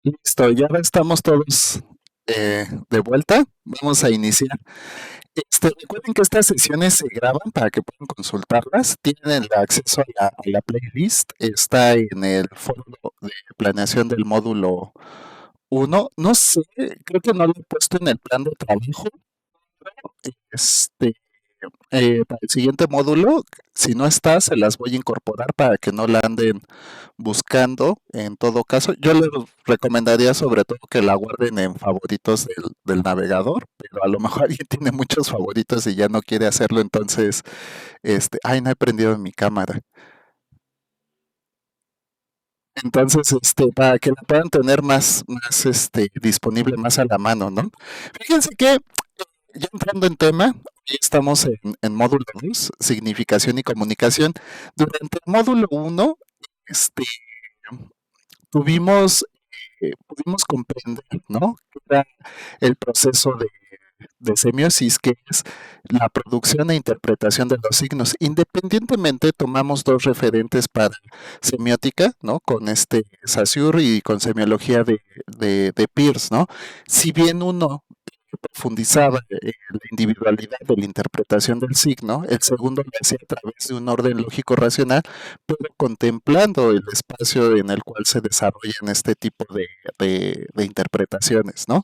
Listo, ya estamos todos de vuelta. Vamos a iniciar. Recuerden que estas sesiones se graban para que puedan consultarlas. Tienen el acceso a la playlist. Está en el foro de planeación del módulo 1. No sé, creo que no lo he puesto en el plan de trabajo. Este, para el siguiente módulo, si no está, se las voy a incorporar para que no la anden buscando. En todo caso, yo les recomendaría sobre todo que la guarden en favoritos del navegador, pero a lo mejor alguien tiene muchos favoritos y ya no quiere hacerlo, entonces, ay, no he prendido mi cámara. Entonces, para que la puedan tener más, disponible más a la mano, ¿no? Fíjense que ya entrando en tema, hoy estamos en módulo 2, significación y comunicación. Durante el módulo 1, este, pudimos comprender, ¿no? Que era el proceso de semiosis, que es la producción e interpretación de los signos. Independientemente, tomamos dos referentes para semiótica, ¿no? Con Saussure y con semiología de Peirce, ¿no? Si bien uno profundizaba en la individualidad de la interpretación del signo, el segundo lo hacía a través de un orden lógico racional, pero contemplando el espacio en el cual se desarrollan este tipo de interpretaciones, ¿no?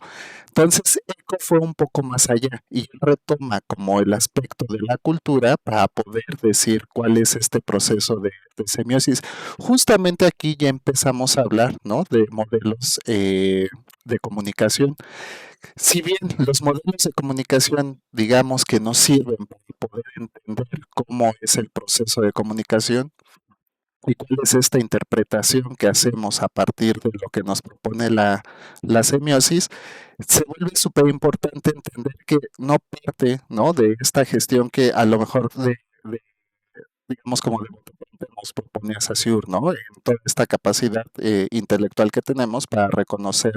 Entonces, Eco fue un poco más allá y retoma como el aspecto de la cultura para poder decir cuál es este proceso de semiosis. Justamente aquí ya empezamos a hablar, ¿no? De modelos de comunicación. Si bien los modelos de comunicación, digamos que nos sirven para poder entender cómo es el proceso de comunicación y cuál es esta interpretación que hacemos a partir de lo que nos propone la semiosis, se vuelve súper importante entender que no parte, ¿no? De esta gestión que a lo mejor digamos, como de bote nos propone Saussure, ¿no? En toda esta capacidad intelectual que tenemos para reconocer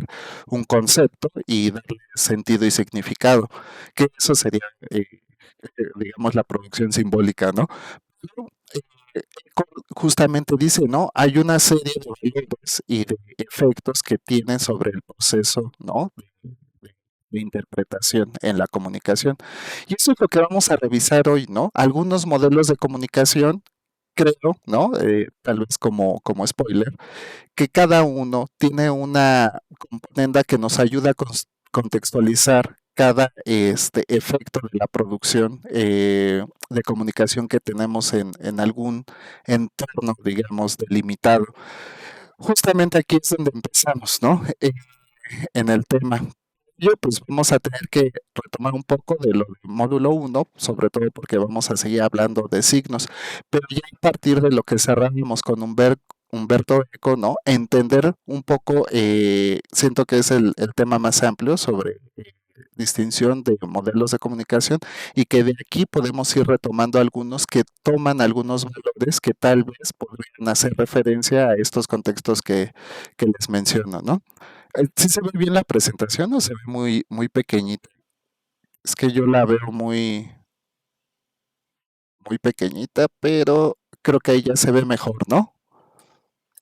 un concepto y darle sentido y significado, que eso sería, digamos, la producción simbólica, ¿no? Pero, justamente dice, ¿no? Hay una serie de valores y de efectos que tienen sobre el proceso, ¿no? De interpretación en la comunicación. Y eso es lo que vamos a revisar hoy, ¿no? Algunos modelos de comunicación, creo, ¿no? Tal vez como spoiler, que cada uno tiene una componenda que nos ayuda a contextualizar cada efecto de la producción de comunicación que tenemos en algún entorno, digamos, delimitado. Justamente aquí es donde empezamos, ¿no? En el tema. Yo, pues vamos a tener que retomar un poco de lo del módulo 1, sobre todo porque vamos a seguir hablando de signos, pero ya a partir de lo que cerramos con Humberto Eco, ¿no? Entender un poco, siento que es el tema más amplio sobre distinción de modelos de comunicación y que de aquí podemos ir retomando algunos que toman algunos valores que tal vez podrían hacer referencia a estos contextos que les menciono, ¿no? ¿Sí se ve bien la presentación o se ve muy pequeñita? Es que yo la veo muy pequeñita, pero creo que ahí ya se ve mejor, ¿no?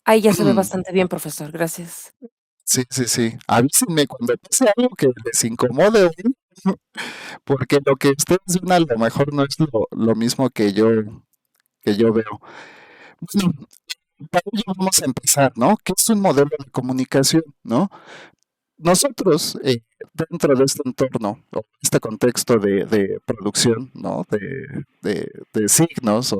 Ahí ya se ve bastante bien, profesor, gracias. Sí, sí, sí. Avísenme cuando pase algo que les incomode, ¿eh? Porque lo que ustedes ven a lo mejor no es lo mismo que yo veo. Bueno, para ello vamos a empezar, ¿no? ¿Qué es un modelo de comunicación, no? Nosotros, dentro de este entorno, o este contexto de producción, ¿no? De signos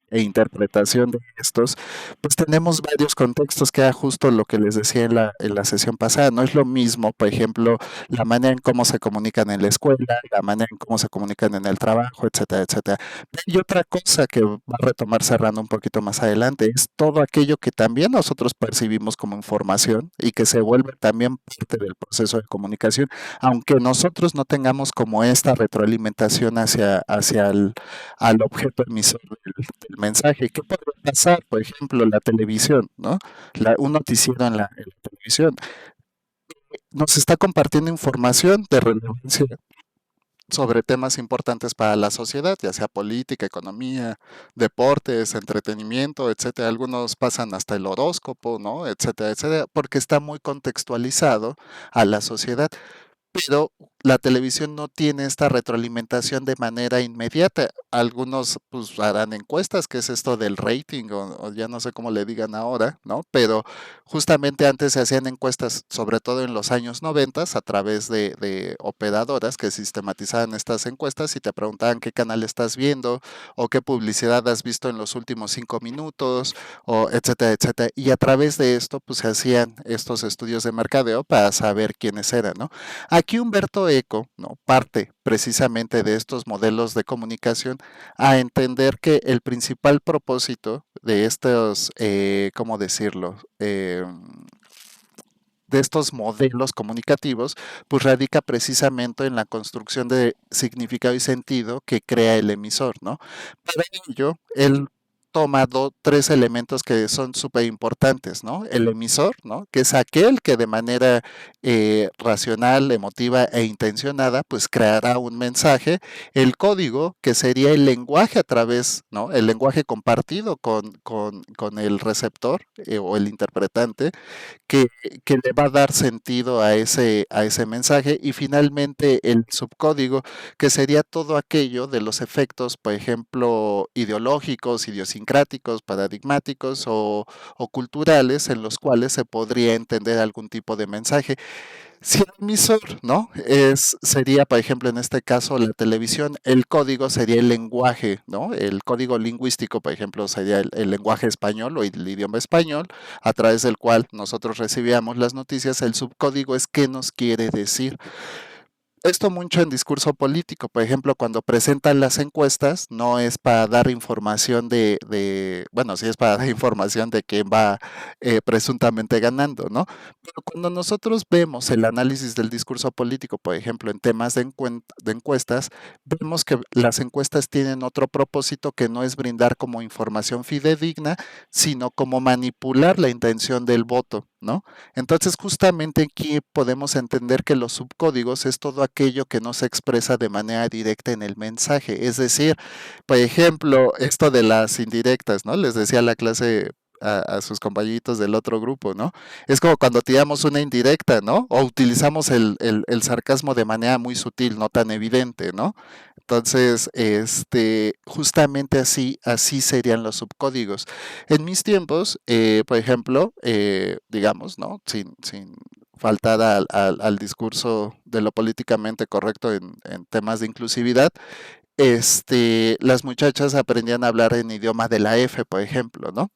e interpretación de estos, pues tenemos varios contextos, que era justo lo que les decía en la sesión pasada. No es lo mismo, por ejemplo, la manera en cómo se comunican en la escuela, la manera en cómo se comunican en el trabajo, etcétera, etcétera. Y otra cosa que va a retomar cerrando un poquito más adelante es todo aquello que también nosotros percibimos como información y que se vuelve también parte del proceso de comunicación, aunque nosotros no tengamos como esta retroalimentación hacia al objeto emisor del mensaje. ¿Qué podría pasar? Por ejemplo, la televisión, ¿no? Un noticiero en la televisión nos está compartiendo información de relevancia sobre temas importantes para la sociedad, ya sea política, economía, deportes, entretenimiento, etcétera. Algunos pasan hasta el horóscopo, ¿no? Etcétera, etcétera, porque está muy contextualizado a la sociedad, pero la televisión no tiene esta retroalimentación de manera inmediata. Algunos pues harán encuestas, que es esto del rating, o ya no sé cómo le digan ahora, ¿no? Pero justamente antes se hacían encuestas, sobre todo en los años 90, a través de operadoras que sistematizaban estas encuestas y te preguntaban qué canal estás viendo o qué publicidad has visto en los últimos 5 minutos, o etcétera, etcétera. Y a través de esto pues se hacían estos estudios de mercadeo para saber quiénes eran, ¿no? Aquí Humberto Eco, ¿no? Parte precisamente de estos modelos de comunicación a entender que el principal propósito de estos, ¿cómo decirlo? De estos modelos comunicativos, pues radica precisamente en la construcción de significado y sentido que crea el emisor, ¿no? Para ello, él toma tres elementos que son súper importantes, ¿no? El emisor, ¿no? Que es aquel que de manera racional, emotiva e intencionada, pues creará un mensaje. El código, que sería el lenguaje a través, ¿no? El lenguaje compartido con el receptor o el interpretante que, que le va a dar sentido a ese mensaje, y finalmente el subcódigo, que sería todo aquello de los efectos, por ejemplo, ideológicos, idiosincráticos, paradigmáticos o culturales en los cuales se podría entender algún tipo de mensaje. Si el emisor, ¿no? Sería, por ejemplo, en este caso, la televisión, el código sería el lenguaje, ¿no? El código lingüístico, por ejemplo, sería el lenguaje español o el idioma español, a través del cual nosotros recibíamos las noticias. El subcódigo es qué nos quiere decir. Esto mucho en discurso político, por ejemplo, cuando presentan las encuestas, no es para dar información bueno, sí es para dar información de quién va presuntamente ganando, ¿no? Pero cuando nosotros vemos el análisis del discurso político, por ejemplo, en temas de encuestas, vemos que las encuestas tienen otro propósito, que no es brindar como información fidedigna, sino como manipular la intención del voto, ¿no? Entonces, justamente aquí podemos entender que los subcódigos es todo aquello que no se expresa de manera directa en el mensaje. Es decir, por ejemplo, esto de las indirectas, ¿no? Les decía la clase a sus compañeritos del otro grupo, ¿no? Es como cuando tiramos una indirecta, ¿no? O utilizamos el sarcasmo de manera muy sutil, no tan evidente, ¿no? Entonces, justamente así serían los subcódigos. En mis tiempos, por ejemplo, digamos, ¿no? Sin faltar al discurso de lo políticamente correcto en temas de inclusividad, las muchachas aprendían a hablar en idioma de la F, por ejemplo, ¿no?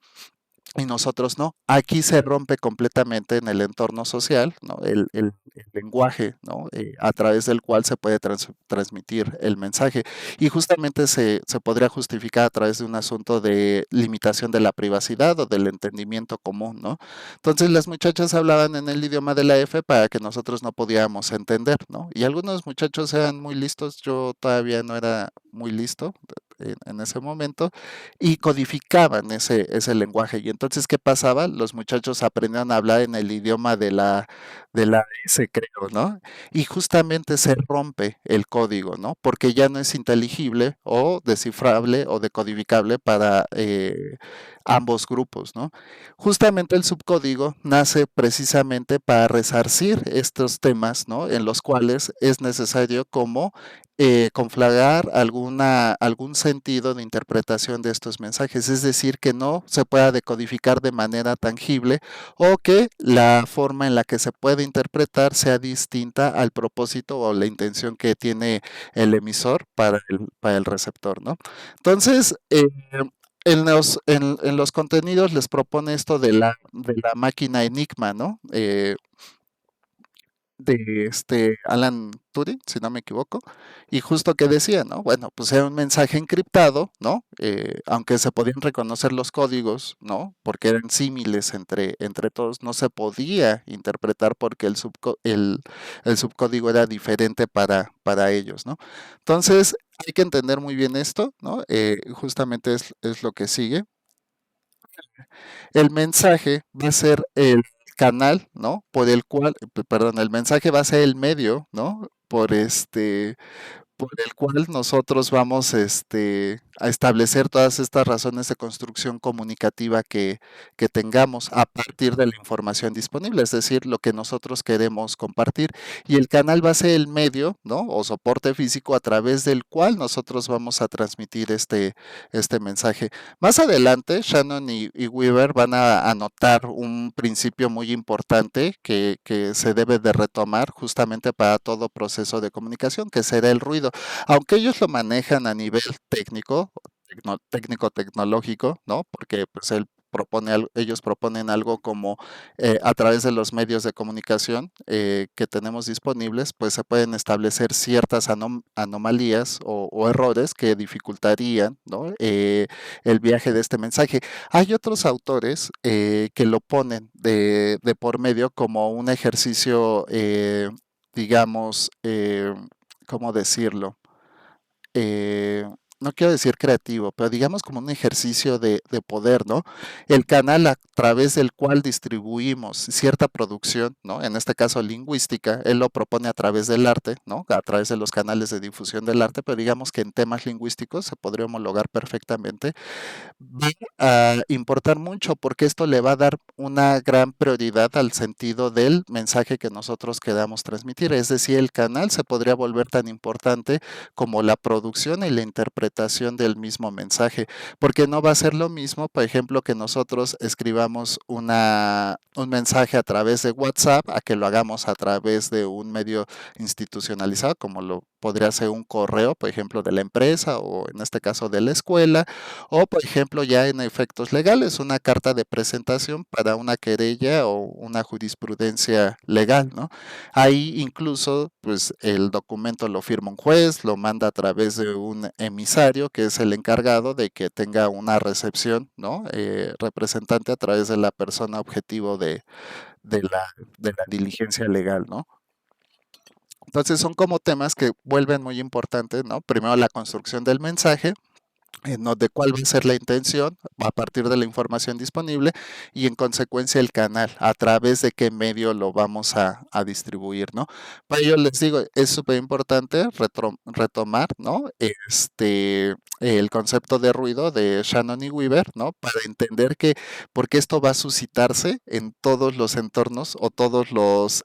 Y nosotros no. Aquí se rompe completamente en el entorno social, ¿no? El lenguaje, ¿no? A través del cual se puede transmitir el mensaje. Y justamente se podría justificar a través de un asunto de limitación de la privacidad o del entendimiento común, ¿no? Entonces las muchachas hablaban en el idioma de la F para que nosotros no podíamos entender, ¿no? Y algunos muchachos eran muy listos, yo todavía no era muy listo en ese momento, y codificaban ese lenguaje. Y entonces, ¿qué pasaba? Los muchachos aprendían a hablar en el idioma de la S, creo, ¿no? Y justamente se rompe el código, ¿no? Porque ya no es inteligible o descifrable o decodificable para ambos grupos, ¿no? Justamente el subcódigo nace precisamente para resarcir estos temas, ¿no? En los cuales es necesario como conflagrar algún sentido de interpretación de estos mensajes, es decir, que no se pueda decodificar de manera tangible, o que la forma en la que se puede interpretar sea distinta al propósito o la intención que tiene el emisor para el receptor, ¿no? Entonces, en los contenidos les propone esto de la máquina Enigma, ¿no? De Alan Turing, si no me equivoco, y justo que decía, ¿no? Bueno, pues era un mensaje encriptado, ¿no? Aunque se podían reconocer los códigos, ¿no? Porque eran símiles entre todos, no se podía interpretar porque el subcódigo era diferente para ellos, ¿no? Entonces, hay que entender muy bien esto, ¿no? Justamente es lo que sigue. El mensaje va a ser el canal, ¿no? Por el cual, perdón, el mensaje va a ser el medio, ¿no? por el cual nosotros vamos a establecer todas estas razones de construcción comunicativa que tengamos a partir de la información disponible, es decir, lo que nosotros queremos compartir. Y el canal va a ser el medio, ¿no? O soporte físico a través del cual nosotros vamos a transmitir este mensaje. Más adelante, Shannon y Weaver van a anotar un principio muy importante que se debe de retomar justamente para todo proceso de comunicación, que será el ruido. Aunque ellos lo manejan a nivel técnico, técnico-tecnológico, ¿no? Porque pues ellos proponen algo como a través de los medios de comunicación que tenemos disponibles, pues se pueden establecer ciertas anomalías o errores que dificultarían, ¿no? El viaje de este mensaje. Hay otros autores que lo ponen de por medio como un ejercicio, digamos, ¿cómo decirlo? eh, no quiero decir creativo, pero digamos como un ejercicio de poder, ¿no? El canal a través del cual distribuimos cierta producción, ¿no? En este caso lingüística, él lo propone a través del arte, ¿no? A través de los canales de difusión del arte, pero digamos que en temas lingüísticos se podría homologar perfectamente, va a importar mucho porque esto le va a dar una gran prioridad al sentido del mensaje que nosotros queramos transmitir. Es decir, el canal se podría volver tan importante como la producción y la interpretación del mismo mensaje, porque no va a ser lo mismo, por ejemplo, que nosotros escribamos un mensaje a través de WhatsApp a que lo hagamos a través de un medio institucionalizado, como lo podría ser un correo, por ejemplo, de la empresa o en este caso de la escuela, o por ejemplo ya en efectos legales, una carta de presentación para una querella o una jurisprudencia legal, ¿no? Ahí incluso pues el documento lo firma un juez, lo manda a través de un emisario que es el encargado de que tenga una recepción, ¿no? Representante a través de la persona objetivo de la, de la diligencia legal, ¿no? Entonces son como temas que vuelven muy importantes, ¿no? Primero la construcción del mensaje, de cuál va a ser la intención a partir de la información disponible y en consecuencia el canal, a través de qué medio lo vamos a distribuir, ¿no? Para ello les digo, es súper importante retomar, ¿no? El concepto de ruido de Shannon y Weaver, ¿no? Para entender que, porque esto va a suscitarse en todos los entornos o todos los,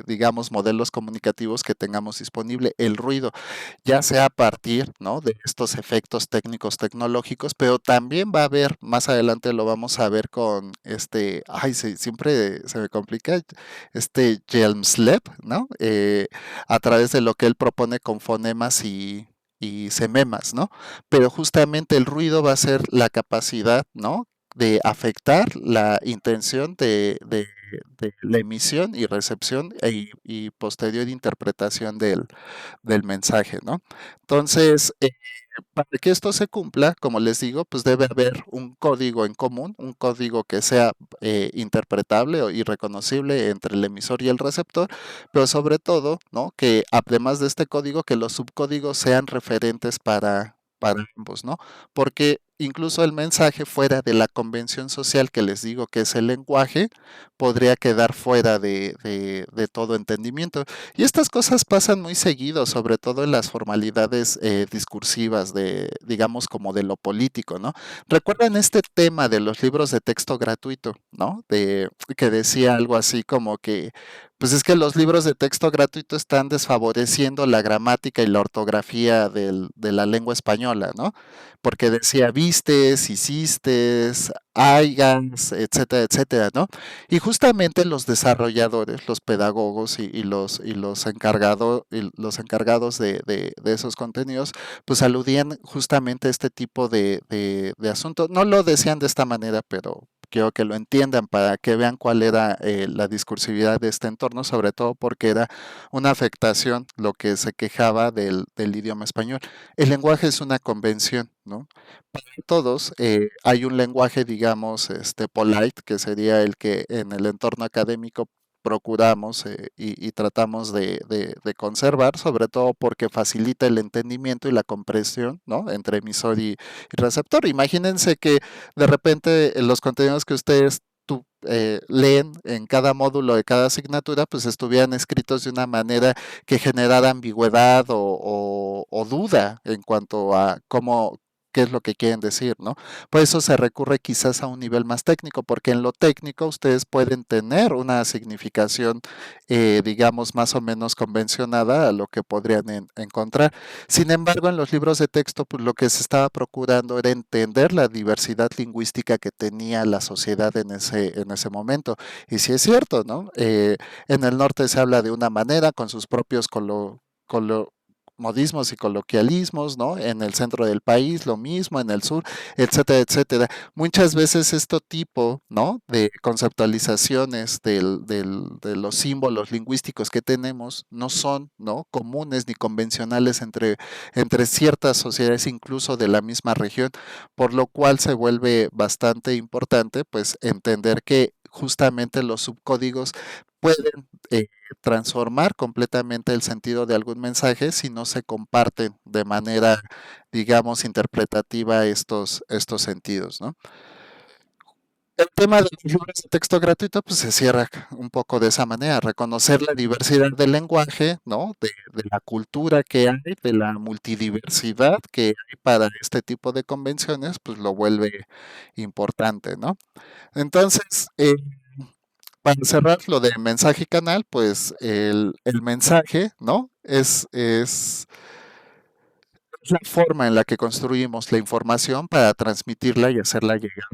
digamos, modelos comunicativos que tengamos disponible, el ruido ya sea a partir, ¿no? De estos efectos técnicos tecnológicos, pero también va a haber, más adelante lo vamos a ver con siempre se me complica, Hjelmslev, ¿no? A través de lo que él propone con fonemas y sememas, ¿no? Pero justamente el ruido va a ser la capacidad, ¿no? De afectar la intención de la emisión y recepción y posterior interpretación del mensaje, ¿no? Entonces, para que esto se cumpla, como les digo, pues debe haber un código en común, un código que sea interpretable y reconocible entre el emisor y el receptor, pero sobre todo, ¿no? Que además de este código, que los subcódigos sean referentes para ambos, ¿no? Porque incluso el mensaje fuera de la convención social que les digo que es el lenguaje, podría quedar fuera de todo entendimiento. Y estas cosas pasan muy seguido, sobre todo en las formalidades discursivas de, digamos, como de lo político, ¿no? Recuerdan este tema de los libros de texto gratuito, ¿no? Que decía algo así como que, pues es que los libros de texto gratuito están desfavoreciendo la gramática y la ortografía de la lengua española, ¿no? Porque decía vistes, hiciste, hayas, etcétera, etcétera, ¿no? Y justamente los desarrolladores, los pedagogos y los encargados de esos contenidos, pues aludían justamente a este tipo de asunto. No lo decían de esta manera, pero quiero que lo entiendan para que vean cuál era la discursividad de este entorno, sobre todo porque era una afectación lo que se quejaba del idioma español. El lenguaje es una convención, ¿no? Para todos hay un lenguaje, digamos, polite, que sería el que en el entorno académico procuramos y tratamos de conservar, sobre todo porque facilita el entendimiento y la comprensión, ¿no? Entre emisor y receptor. Imagínense que de repente los contenidos que ustedes leen en cada módulo de cada asignatura, pues estuvieran escritos de una manera que generara ambigüedad o duda en cuanto a cómo, qué es lo que quieren decir, ¿no? Por eso se recurre quizás a un nivel más técnico, porque en lo técnico ustedes pueden tener una significación, digamos, más o menos convencionada a lo que podrían encontrar. Sin embargo, en los libros de texto, pues lo que se estaba procurando era entender la diversidad lingüística que tenía la sociedad en ese momento. Y sí es cierto, ¿no? En el norte se habla de una manera con sus propios modismos y coloquialismos, ¿no? En el centro del país lo mismo, en el sur, etcétera, etcétera. Muchas veces este tipo, ¿no? De conceptualizaciones de los símbolos lingüísticos que tenemos no son, ¿no? Comunes ni convencionales entre ciertas sociedades, incluso de la misma región, por lo cual se vuelve bastante importante, pues, entender que justamente los subcódigos pueden transformar completamente el sentido de algún mensaje si no se comparten de manera, digamos, interpretativa estos sentidos, ¿no? El tema de los libros de texto gratuito, pues se cierra un poco de esa manera, reconocer la diversidad del lenguaje, ¿no? De la cultura que hay, de la multidiversidad que hay para este tipo de convenciones, pues lo vuelve importante, ¿no? Entonces, para cerrar lo de mensaje y canal, pues el mensaje, ¿no? Es la forma en la que construimos la información para transmitirla y hacerla llegar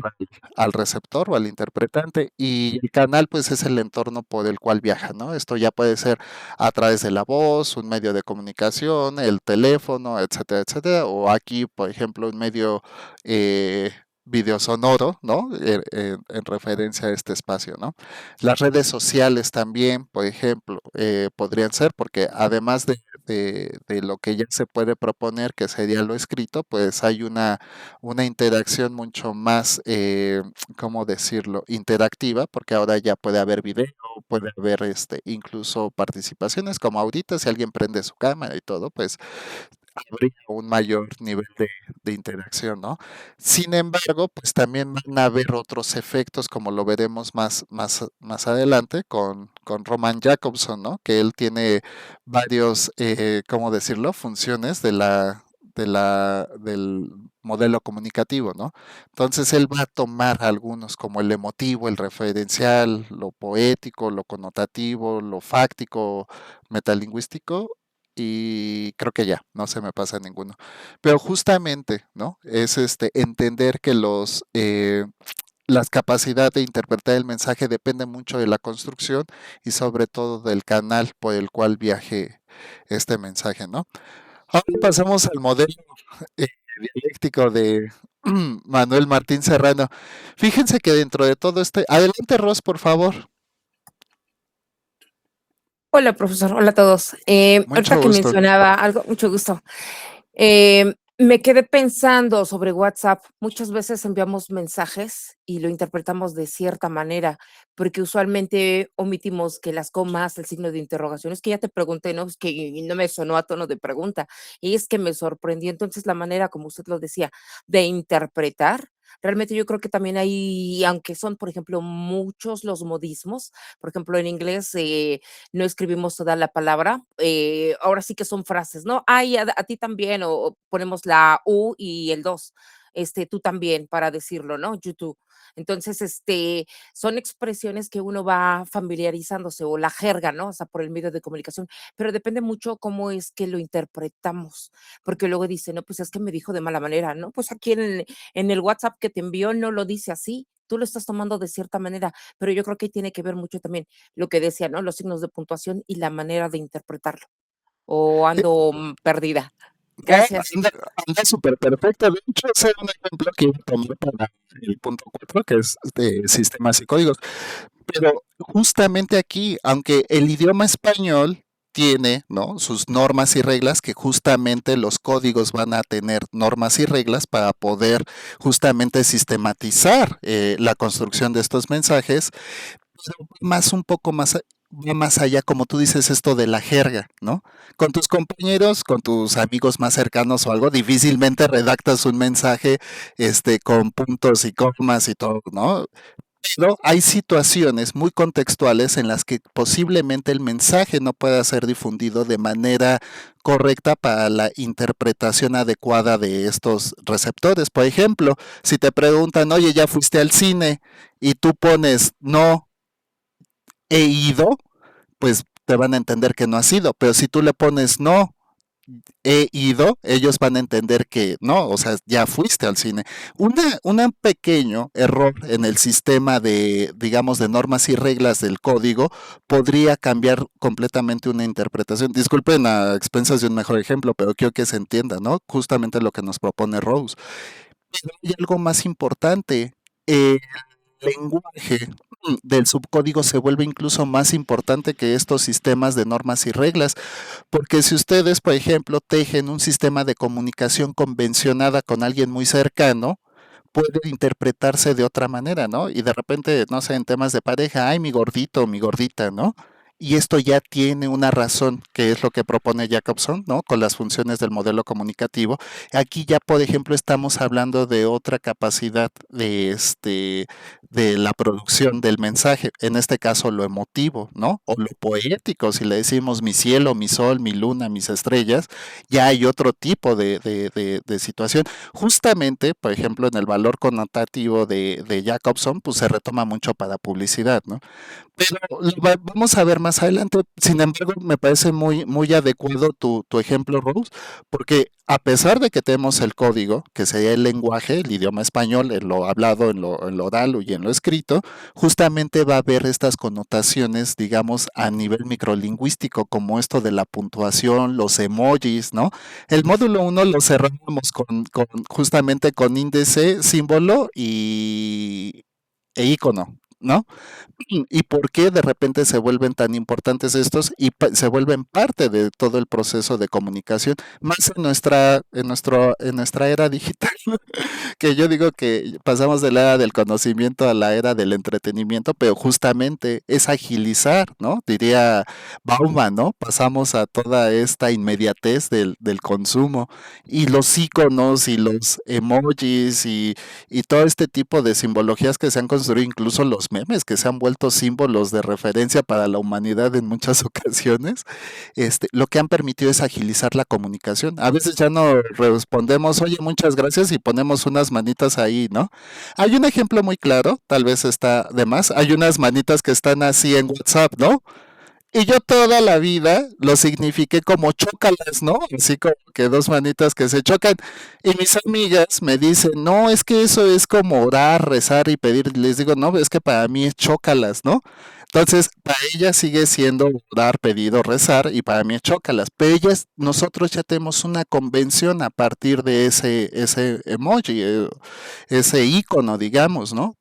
al receptor o al interpretante. Y el canal, pues, es el entorno por el cual viaja, ¿no? Esto ya puede ser a través de la voz, un medio de comunicación, el teléfono, etcétera, etcétera. O aquí, por ejemplo, un medio eh, videosonoro, ¿no? En referencia a este espacio, ¿no? Las redes sociales también, por ejemplo, podrían ser, porque además de lo que ya se puede proponer, que sería lo escrito, pues hay una interacción mucho más, ¿cómo decirlo?, interactiva, porque ahora ya puede haber video, puede haber incluso participaciones, como ahorita, si alguien prende su cámara y todo, pues habría un mayor nivel de interacción, ¿no? Sin embargo, pues también van a haber otros efectos, como lo veremos más adelante con Roman Jacobson, ¿no? Que él tiene varios, ¿cómo decirlo?, funciones del modelo comunicativo, ¿no? Entonces él va a tomar algunos como el emotivo, el referencial, lo poético, lo connotativo, lo fáctico, metalingüístico, y creo que ya, no se me pasa ninguno. Pero justamente, ¿no? Es entender que las capacidades de interpretar el mensaje dependen mucho de la construcción y sobre todo del canal por el cual viaje este mensaje, ¿no? Ahora pasamos al modelo eh, dialéctico de Manuel Martín Serrano. Fíjense que dentro de todo adelante Ros, por favor. Hola, profesor. Hola a todos. Ahorita Mucho que gusto. mencionaba algo, mucho gusto. Me quedé pensando sobre WhatsApp. Muchas veces enviamos mensajes y lo interpretamos de cierta manera, porque usualmente omitimos que las comas, el signo de interrogación. Es que ya te pregunté, ¿no? Es que y no me sonó a tono de pregunta. Y es que me sorprendió. Entonces, la manera, como usted lo decía, de interpretar. Realmente yo creo que también hay, aunque son, por ejemplo, muchos los modismos, por ejemplo, en inglés no escribimos toda la palabra, ahora sí que son frases, ¿no? Ay, a ti también, o ponemos la U y el 2, tú también para decirlo, ¿no? YouTube. Entonces, son expresiones que uno va familiarizándose o la jerga, ¿no? O sea, por el medio de comunicación, pero depende mucho cómo es que lo interpretamos, porque luego dice, no, pues es que me dijo de mala manera, ¿no? Pues aquí en el WhatsApp que te envió no lo dice así, tú lo estás tomando de cierta manera, pero yo creo que tiene que ver mucho también lo que decía, ¿no? Los signos de puntuación y la manera de interpretarlo. ¿O ando perdida? No, Gracias. anda súper perfecta. De hecho, ese es un ejemplo que iba a tomar para el punto 4, que es de sistemas y códigos. Pero justamente aquí, aunque el idioma español tiene, ¿no?, sus normas y reglas, que justamente los códigos van a tener normas y reglas para poder justamente sistematizar la construcción de estos mensajes, pero un poco más, va más allá, como tú dices, esto de la jerga, ¿no? Con tus compañeros, con tus amigos más cercanos o algo, difícilmente redactas un mensaje con puntos y comas y todo, ¿no? Pero hay situaciones muy contextuales en las que posiblemente el mensaje no pueda ser difundido de manera correcta para la interpretación adecuada de estos receptores. Por ejemplo, si te preguntan, oye, ¿ya fuiste al cine? Y tú pones, no he ido, pues te van a entender que no has ido. Pero si tú le pones, no he ido, ellos van a entender que no, o sea, ya fuiste al cine. Un pequeño error en el sistema de, digamos, de normas y reglas del código podría cambiar completamente una interpretación. Disculpen a expensas de un mejor ejemplo, pero quiero que se entienda, ¿no? Justamente lo que nos propone Rose. Pero hay algo más importante. El lenguaje del subcódigo se vuelve incluso más importante que estos sistemas de normas y reglas. Porque si ustedes, por ejemplo, tejen un sistema de comunicación convencionada con alguien muy cercano, puede interpretarse de otra manera, ¿no? Y de repente, no sé, en temas de pareja, ay, mi gordito, mi gordita, ¿no? Y esto ya tiene una razón, que es lo que propone Jacobson, ¿no? Con las funciones del modelo comunicativo. Aquí ya, por ejemplo, estamos hablando de otra capacidad de la producción del mensaje, en este caso lo emotivo, ¿no? O lo poético, si le decimos mi cielo, mi sol, mi luna, mis estrellas, ya hay otro tipo de situación. Justamente, por ejemplo, en el valor connotativo de Jacobson, pues se retoma mucho para publicidad, ¿no? Pero vamos a ver más adelante. Sin embargo, me parece muy adecuado tu ejemplo, Rose, porque a pesar de que tenemos el código, que sería el lenguaje, el idioma español, en lo hablado, en lo oral y en lo escrito, justamente va a haber estas connotaciones, digamos, a nivel microlingüístico, como esto de la puntuación, los emojis, ¿no? El módulo uno lo cerramos justamente con índice, símbolo e icono, ¿no? ¿Y por qué de repente se vuelven tan importantes estos y se vuelven parte de todo el proceso de comunicación, más en nuestra era digital, que yo digo que pasamos de la era del conocimiento a la era del entretenimiento, pero justamente es agilizar, ¿no? Diría Bauman, ¿no? Pasamos a toda esta inmediatez del consumo y los iconos y los emojis y todo este tipo de simbologías que se han construido, incluso los memes que se han vuelto símbolos de referencia para la humanidad en muchas ocasiones, lo que han permitido es agilizar la comunicación. A veces ya no respondemos, oye, muchas gracias y ponemos unas manitas ahí, ¿no? Hay un ejemplo muy claro, tal vez está de más, hay unas manitas que están así en WhatsApp, ¿no? Y yo toda la vida lo signifiqué como chócalas, ¿no? Así como que dos manitas que se chocan. Y mis amigas me dicen, no, es que eso es como orar, rezar y pedir. Les digo, no, es que para mí es chócalas, ¿no? Entonces, para ellas sigue siendo orar, pedido, rezar, y para mí es chócalas. Pero ellas, nosotros ya tenemos una convención a partir de ese emoji, ese icono, digamos, ¿no?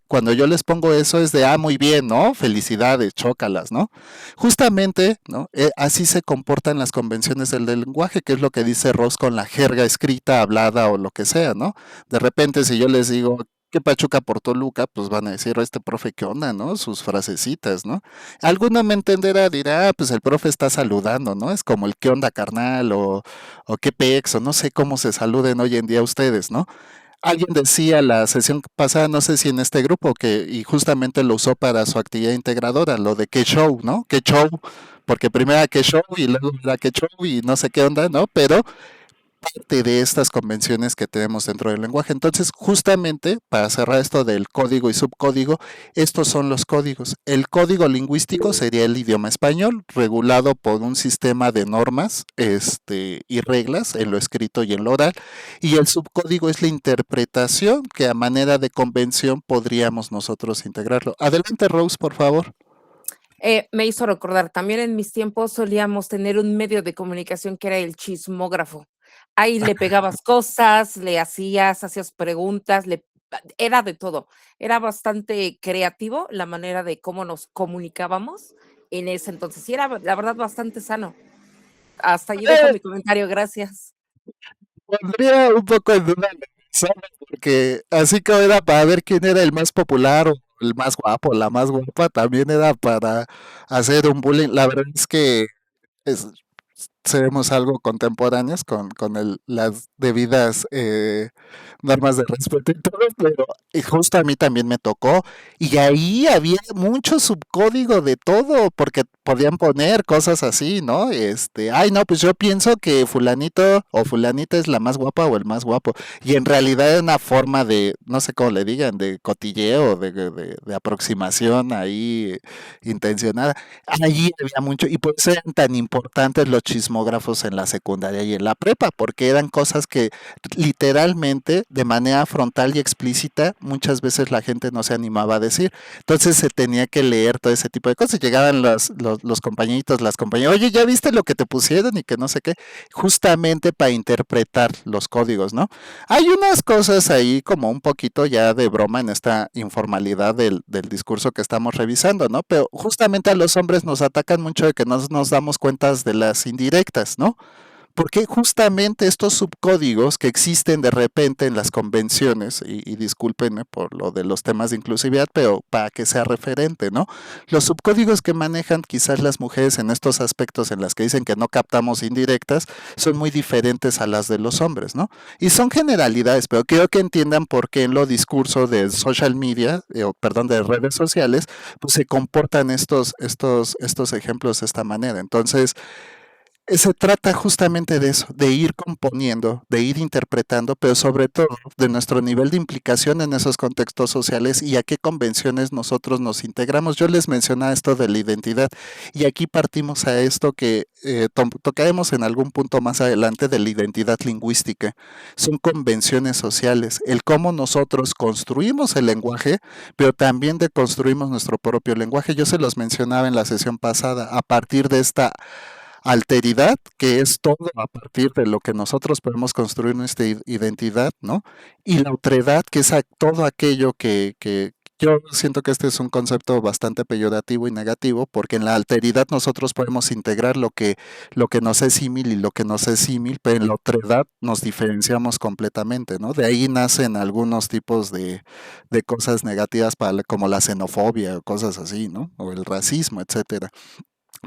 Cuando yo les pongo eso es de, ah, muy bien, ¿no? Felicidades, chócalas, ¿no? Justamente, ¿no? Así se comportan las convenciones del lenguaje, que es lo que dice Ross con la jerga escrita, hablada o lo que sea, ¿no? De repente, si yo les digo, ¿qué Pachuca por Toluca? Pues van a decir, este profe, ¿qué onda, no? Sus frasecitas, ¿no? Alguno me entenderá, dirá, pues el profe está saludando, ¿no? Es como el ¿qué onda, carnal? O qué pex, o no sé cómo se saluden hoy en día ustedes, ¿no? Alguien decía la sesión pasada, no sé si en este grupo, y justamente lo usó para su actividad integradora, lo de qué show, ¿no? Qué show, porque primero era qué show y luego era qué show y no sé qué onda, ¿no? Pero parte de estas convenciones que tenemos dentro del lenguaje. Entonces, justamente para cerrar esto del código y subcódigo, estos son los códigos. El código lingüístico sería el idioma español, regulado por un sistema de normas y reglas en lo escrito y en lo oral. Y el subcódigo es la interpretación que a manera de convención podríamos nosotros integrarlo. Adelante, Rose, por favor. Me hizo recordar, también en mis tiempos solíamos tener un medio de comunicación que era el chismógrafo. Ahí le pegabas cosas, le hacías preguntas, era de todo. Era bastante creativo la manera de cómo nos comunicábamos en ese entonces. Y era, la verdad, bastante sano. Hasta allí dejo mi comentario, gracias. Pondría un poco en duda la persona, porque así como era para ver quién era el más popular o el más guapo, la más guapa, también era para hacer un bullying. La verdad es que es- seremos algo contemporáneos con las debidas normas de respeto y todo, pero justo a mí también me tocó y ahí había mucho subcódigo de todo, porque podían poner cosas así, ¿no? Ay, no, pues yo pienso que fulanito o fulanita es la más guapa o el más guapo. Y en realidad es una forma de, no sé cómo le digan, de cotilleo, de aproximación ahí intencionada. Allí había mucho, y por eso eran tan importantes los chismógrafos en la secundaria y en la prepa, porque eran cosas que literalmente, de manera frontal y explícita, muchas veces la gente no se animaba a decir. Entonces se tenía que leer todo ese tipo de cosas. Llegaban los compañeritos, las compañeras, oye, ¿ya viste lo que te pusieron? Y que no sé qué, justamente para interpretar los códigos, ¿no? Hay unas cosas ahí como un poquito ya de broma en esta informalidad del discurso que estamos revisando, ¿no? Pero justamente a los hombres nos atacan mucho de que no nos damos cuentas de las indirectas, ¿no? Porque justamente estos subcódigos que existen de repente en las convenciones, y discúlpenme por lo de los temas de inclusividad, pero para que sea referente, ¿no? Los subcódigos que manejan quizás las mujeres en estos aspectos en las que dicen que no captamos indirectas son muy diferentes a las de los hombres, ¿no? Y son generalidades, pero quiero que entiendan por qué en lo discurso de social media, o perdón, de redes sociales, pues se comportan estos ejemplos de esta manera. Entonces, se trata justamente de eso, de ir componiendo, de ir interpretando, pero sobre todo de nuestro nivel de implicación en esos contextos sociales y a qué convenciones nosotros nos integramos. Yo les mencionaba esto de la identidad y aquí partimos a esto que tocaremos en algún punto más adelante de la identidad lingüística. Son convenciones sociales, el cómo nosotros construimos el lenguaje, pero también de construimos nuestro propio lenguaje. Yo se los mencionaba en la sesión pasada, a partir de esta alteridad, que es todo a partir de lo que nosotros podemos construir nuestra identidad, ¿no? Y la otredad, que es todo aquello que yo siento que este es un concepto bastante peyorativo y negativo, porque en la alteridad nosotros podemos integrar lo que nos es símil y lo que nos es símil, pero en la otredad nos diferenciamos completamente, ¿no? De ahí nacen algunos tipos de cosas negativas como la xenofobia o cosas así, ¿no? O el racismo, etcétera.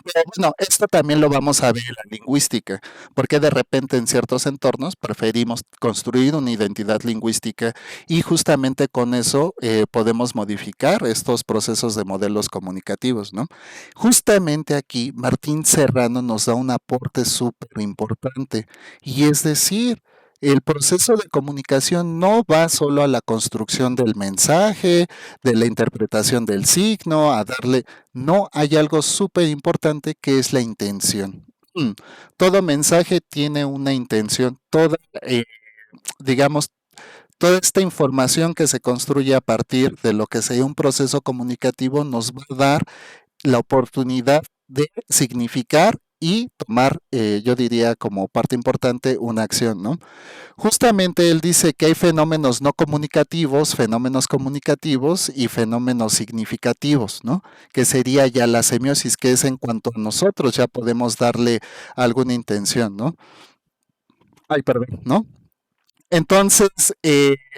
Pero bueno, esto también lo vamos a ver en la lingüística, porque de repente en ciertos entornos preferimos construir una identidad lingüística y justamente con eso podemos modificar estos procesos de modelos comunicativos, ¿no? Justamente aquí Martín Serrano nos da un aporte súper importante y es decir, el proceso de comunicación no va solo a la construcción del mensaje, de la interpretación del signo, a darle no, hay algo súper importante que es la intención. Mm, Todo mensaje tiene una intención, digamos, toda esta información que se construye a partir de lo que sería un proceso comunicativo nos va a dar la oportunidad de significar y tomar, yo diría como parte importante, una acción, ¿no? Justamente él dice que hay fenómenos comunicativos y fenómenos significativos, ¿no? Que sería ya la semiosis, que es en cuanto a nosotros ya podemos darle alguna intención, ¿no? Ay, perdón, ¿no? Entonces,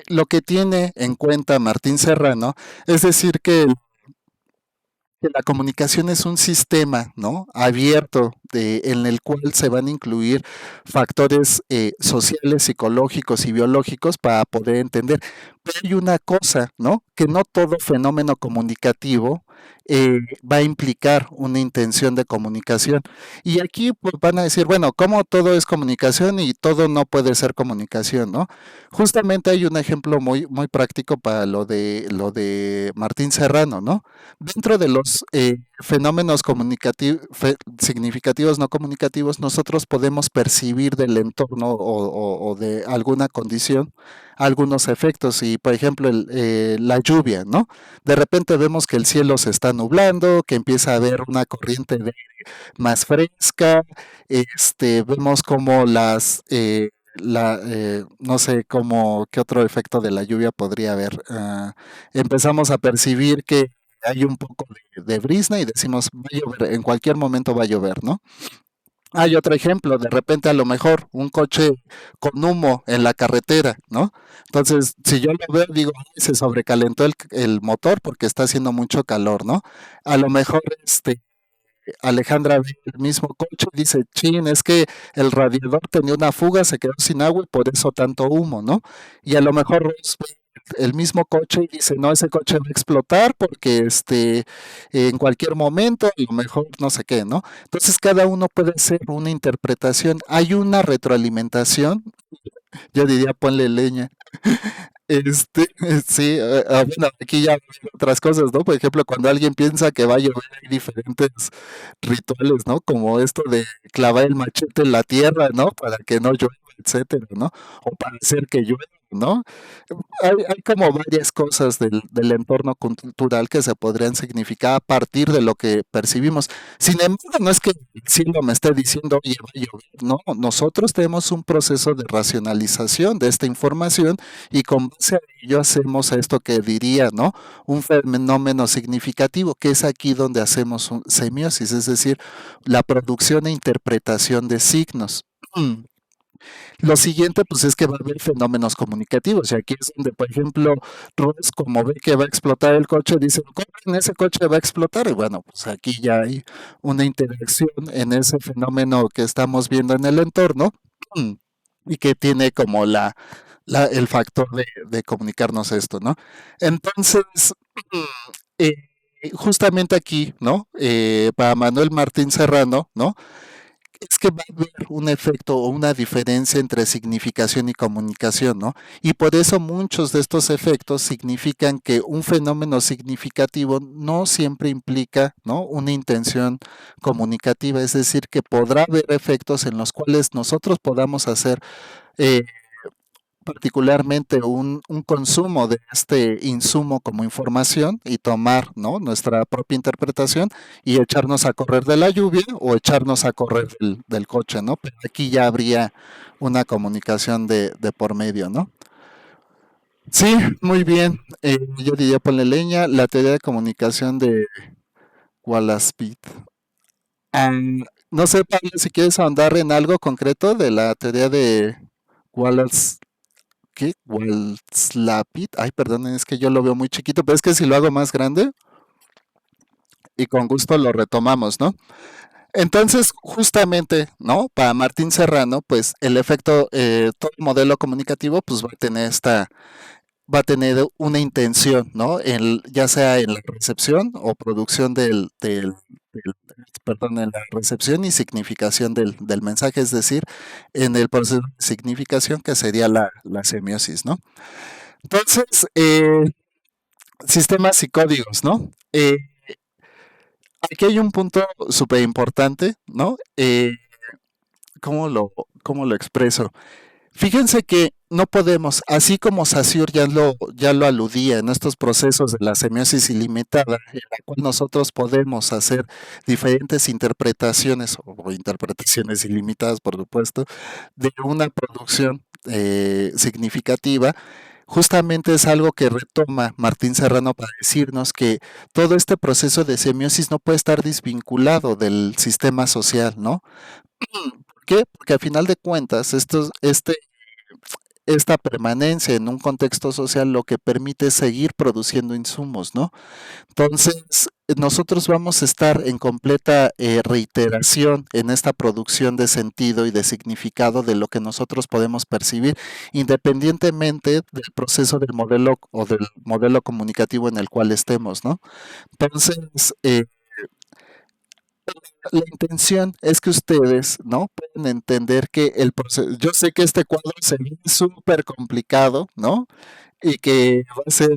lo que tiene en cuenta Martín Serrano es decir que la comunicación es un sistema, ¿no? Abierto, en el cual se van a incluir factores sociales, psicológicos y biológicos para poder entender. Pero hay una cosa, ¿no? Que no todo fenómeno comunicativo va a implicar una intención de comunicación. Y aquí pues, van a decir, bueno, ¿cómo todo es comunicación y todo no puede ser comunicación, ¿no? Justamente hay un ejemplo muy, muy práctico para lo de Martín Serrano, ¿no? Dentro de los fenómenos significativos no comunicativos, nosotros podemos percibir del entorno o de alguna condición algunos efectos y, por ejemplo, la lluvia, ¿no? De repente vemos que el cielo se está nublando, que empieza a haber una corriente de más fresca, vemos como no sé cómo, qué otro efecto de la lluvia podría haber. Empezamos a percibir que hay un poco de brisna y decimos, va a llover, en cualquier momento va a llover, ¿no? Hay otro ejemplo, de repente a lo mejor un coche con humo en la carretera, ¿no? Entonces, si yo lo veo, digo, "Ay, se sobrecalentó el motor porque está haciendo mucho calor, ¿no? A lo mejor, Alejandra ve el mismo coche y dice, chin, es que el radiador tenía una fuga, se quedó sin agua y por eso tanto humo, ¿no? Y a lo mejor Ross ve el mismo coche y dice, no, ese coche va a explotar porque en cualquier momento, a lo mejor no sé qué, ¿no? Entonces cada uno puede hacer una interpretación. Hay una retroalimentación, yo diría ponle leña. Este, sí, bueno, aquí ya hay otras cosas, ¿no? Por ejemplo, cuando alguien piensa que va a llover, hay diferentes rituales, ¿no? Como esto de clavar el machete en la tierra, ¿no? Para que no llueva, etcétera, ¿no? O para hacer que llueva, ¿no? Hay como varias cosas del entorno cultural que se podrían significar a partir de lo que percibimos. Sin embargo, no es que el cielo me esté diciendo, oye, va a llover, no, nosotros tenemos un proceso de racionalización de esta información y con base a ello hacemos esto que diría, ¿no? Un fenómeno significativo, que es aquí donde hacemos un semiosis, es decir, la producción e interpretación de signos. Lo siguiente, pues es que va a haber fenómenos comunicativos, y aquí es donde, por ejemplo, Ross, como ve que va a explotar el coche, dice, "Corren, ese coche va a explotar", y bueno, pues aquí ya hay una interacción en ese fenómeno que estamos viendo en el entorno, y que tiene como el factor de comunicarnos esto, ¿no? Entonces, eh, justamente aquí, ¿no? Para Manuel Martín Serrano, ¿no? Es que va a haber un efecto o una diferencia entre significación y comunicación, ¿no? Y por eso muchos de estos efectos significan que un fenómeno significativo no siempre implica, ¿no? Una intención comunicativa, es decir, que podrá haber efectos en los cuales nosotros podamos hacer eh, particularmente un consumo de este insumo como información y tomar, ¿no? Nuestra propia interpretación y echarnos a correr de la lluvia o echarnos a correr del coche, ¿no? Pero aquí ya habría una comunicación de por medio, ¿no? Sí, muy bien. Yo diría ponle leña, la teoría de comunicación de Wallace Pitt. No sé, Pablo, si quieres ahondar en algo concreto de la teoría de Wallace. ¿Qué? Walslapit. Ay, perdón, es que yo lo veo muy chiquito, pero es que si lo hago más grande y con gusto lo retomamos, ¿no? Entonces, justamente, ¿no? Para Martín Serrano, pues el efecto, todo el modelo comunicativo, pues va a tener una intención, ¿no? Ya sea en la recepción o producción perdón, en la recepción y significación del mensaje, es decir, en el proceso de significación que sería la semiosis, ¿no? Entonces, sistemas y códigos, ¿no? Aquí hay un punto súper importante, ¿no? ¿Cómo cómo lo expreso? Fíjense que no podemos, así como Saussure ya lo aludía en estos procesos de la semiosis ilimitada, en la cual nosotros podemos hacer diferentes interpretaciones, o interpretaciones ilimitadas, por supuesto, de una producción significativa. Justamente es algo que retoma Martín Serrano para decirnos que todo este proceso de semiosis no puede estar desvinculado del sistema social, ¿no? ¿Por qué? Porque a final de cuentas, esta permanencia en un contexto social lo que permite es seguir produciendo insumos, ¿no? Entonces, nosotros vamos a estar en completa reiteración en esta producción de sentido y de significado de lo que nosotros podemos percibir, independientemente del proceso del modelo o del modelo comunicativo en el cual estemos, ¿no? Entonces, la intención es que ustedes, ¿no? Pueden entender que el proceso, yo sé que este cuadro se ve súper complicado, ¿no? Y que va a ser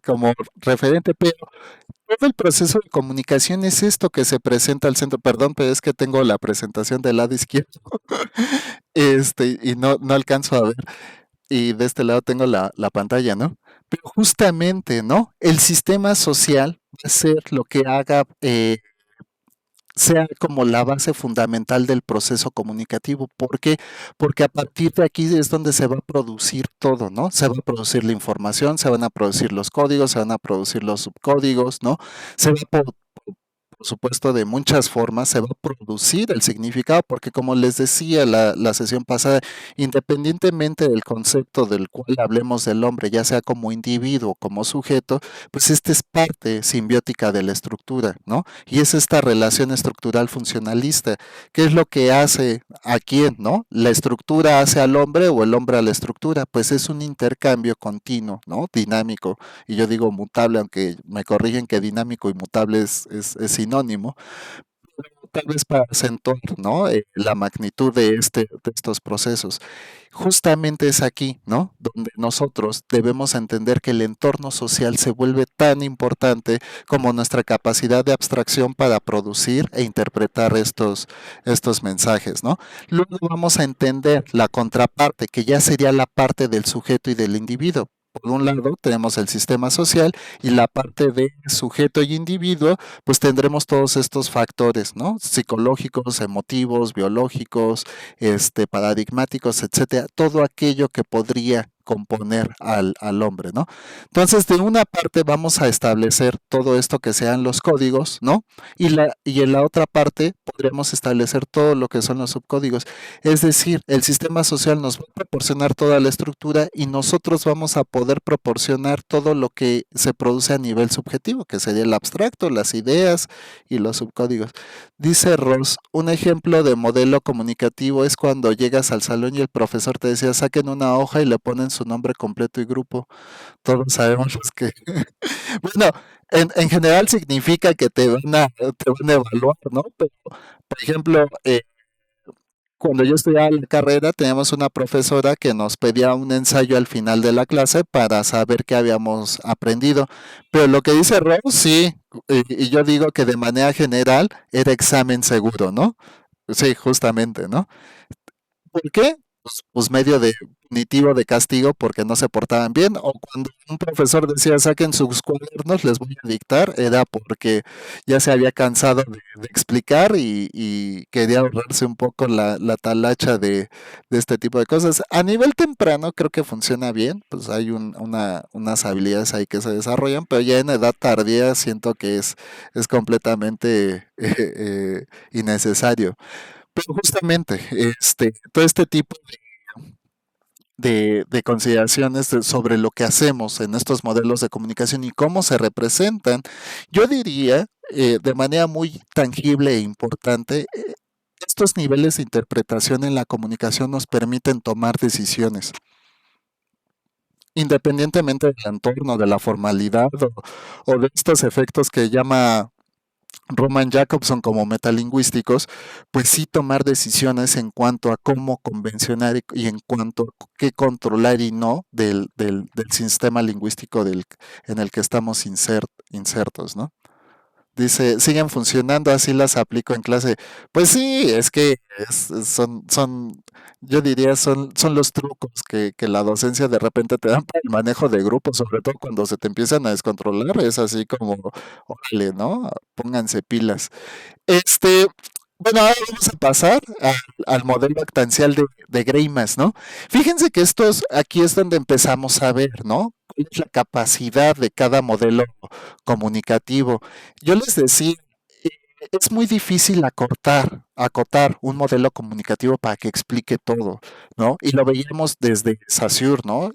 como referente, pero todo el proceso de comunicación es esto que se presenta al centro. Perdón, pero es que tengo la presentación del lado izquierdo, y no alcanzo a ver. Y de este lado tengo la pantalla, ¿no? Pero justamente, ¿no? El sistema social va a ser lo que haga, sea como la base fundamental del proceso comunicativo. ¿Por qué? Porque a partir de aquí es donde se va a producir todo, ¿no? Se va a producir la información, se van a producir los códigos, se van a producir los subcódigos, ¿no? Se va a por supuesto, de muchas formas se va a producir el significado, porque como les decía la sesión pasada, independientemente del concepto del cual hablemos del hombre, ya sea como individuo, como sujeto, pues este es parte simbiótica de la estructura, ¿no? Y es esta relación estructural funcionalista. ¿Qué es lo que hace a quién, ¿no? ¿La estructura hace al hombre o el hombre a la estructura? Pues es un intercambio continuo, ¿no? Dinámico. Y yo digo mutable, aunque me corrigen que dinámico y mutable es sinónimo, tal vez para acentuar, ¿no? La magnitud de estos procesos. Justamente es aquí, ¿no? Donde nosotros debemos entender que el entorno social se vuelve tan importante como nuestra capacidad de abstracción para producir e interpretar estos mensajes, ¿no? Luego vamos a entender la contraparte, que ya sería la parte del sujeto y del individuo. Por un lado tenemos el sistema social y la parte de sujeto y individuo, pues tendremos todos estos factores, ¿no? Psicológicos, emotivos, biológicos, paradigmáticos, etcétera, todo aquello que podría componer al hombre, ¿no? Entonces, de una parte vamos a establecer todo esto que sean los códigos, ¿no? Y en la otra parte podremos establecer todo lo que son los subcódigos. Es decir, el sistema social nos va a proporcionar toda la estructura y nosotros vamos a poder proporcionar todo lo que se produce a nivel subjetivo, que sería el abstracto, las ideas y los subcódigos. Dice Ross, un ejemplo de modelo comunicativo es cuando llegas al salón y el profesor te decía, saquen una hoja y le ponen su nombre completo y grupo. Todos sabemos los que... Bueno, en general significa que te van a evaluar, ¿no? Pero, por ejemplo, cuando yo estudiaba la carrera, teníamos una profesora que nos pedía un ensayo al final de la clase para saber qué habíamos aprendido. Pero lo que dice Ross, sí, y yo digo que de manera general era examen seguro, ¿no? Sí, justamente, ¿no? ¿Por qué? Pues medio de punitivo de castigo porque no se portaban bien, o cuando un profesor decía saquen sus cuadernos, les voy a dictar, era porque ya se había cansado de explicar y quería ahorrarse un poco la talacha de este tipo de cosas. A nivel temprano creo que funciona bien, pues hay unas habilidades ahí que se desarrollan, pero ya en edad tardía siento que es completamente innecesario. Pero justamente, todo este tipo de consideraciones sobre lo que hacemos en estos modelos de comunicación y cómo se representan, yo diría de manera muy tangible e importante, estos niveles de interpretación en la comunicación nos permiten tomar decisiones, independientemente del entorno, de la formalidad o de estos efectos que llama Roman Jacobson como metalingüísticos, pues sí tomar decisiones en cuanto a cómo convencionar y en cuanto a qué controlar y no del sistema lingüístico en el que estamos insertos, ¿no? Dice, siguen funcionando, así las aplico en clase. Pues sí, es que yo diría, son los trucos que la docencia de repente te dan para el manejo de grupos, sobre todo cuando se te empiezan a descontrolar, es así como, órale, ¿no? Pónganse pilas. Este, bueno, ahora vamos a pasar al modelo actancial de Greimas, ¿no? Fíjense que aquí es donde empezamos a ver, ¿no? ¿Cuál es la capacidad de cada modelo comunicativo? Yo les decía, eh, es muy difícil acotar un modelo comunicativo para que explique todo, ¿no? Y lo veíamos desde Saussure, ¿no?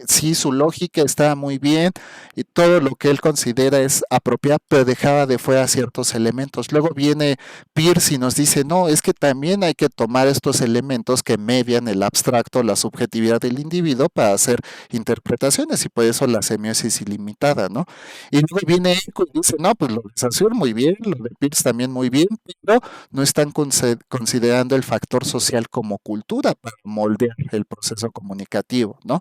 Sí, su lógica estaba muy bien y todo lo que él considera es apropiado, pero dejaba de fuera ciertos elementos. Luego viene Peirce y nos dice, no, es que también hay que tomar estos elementos que median el abstracto, la subjetividad del individuo para hacer interpretaciones y por eso la semiosis ilimitada, ¿no? Y luego viene Eco y dice, no, pues lo de Saussure muy bien, lo de Peirce también muy bien, pero no están considerando el factor social como cultura para moldear el proceso comunicativo, ¿no?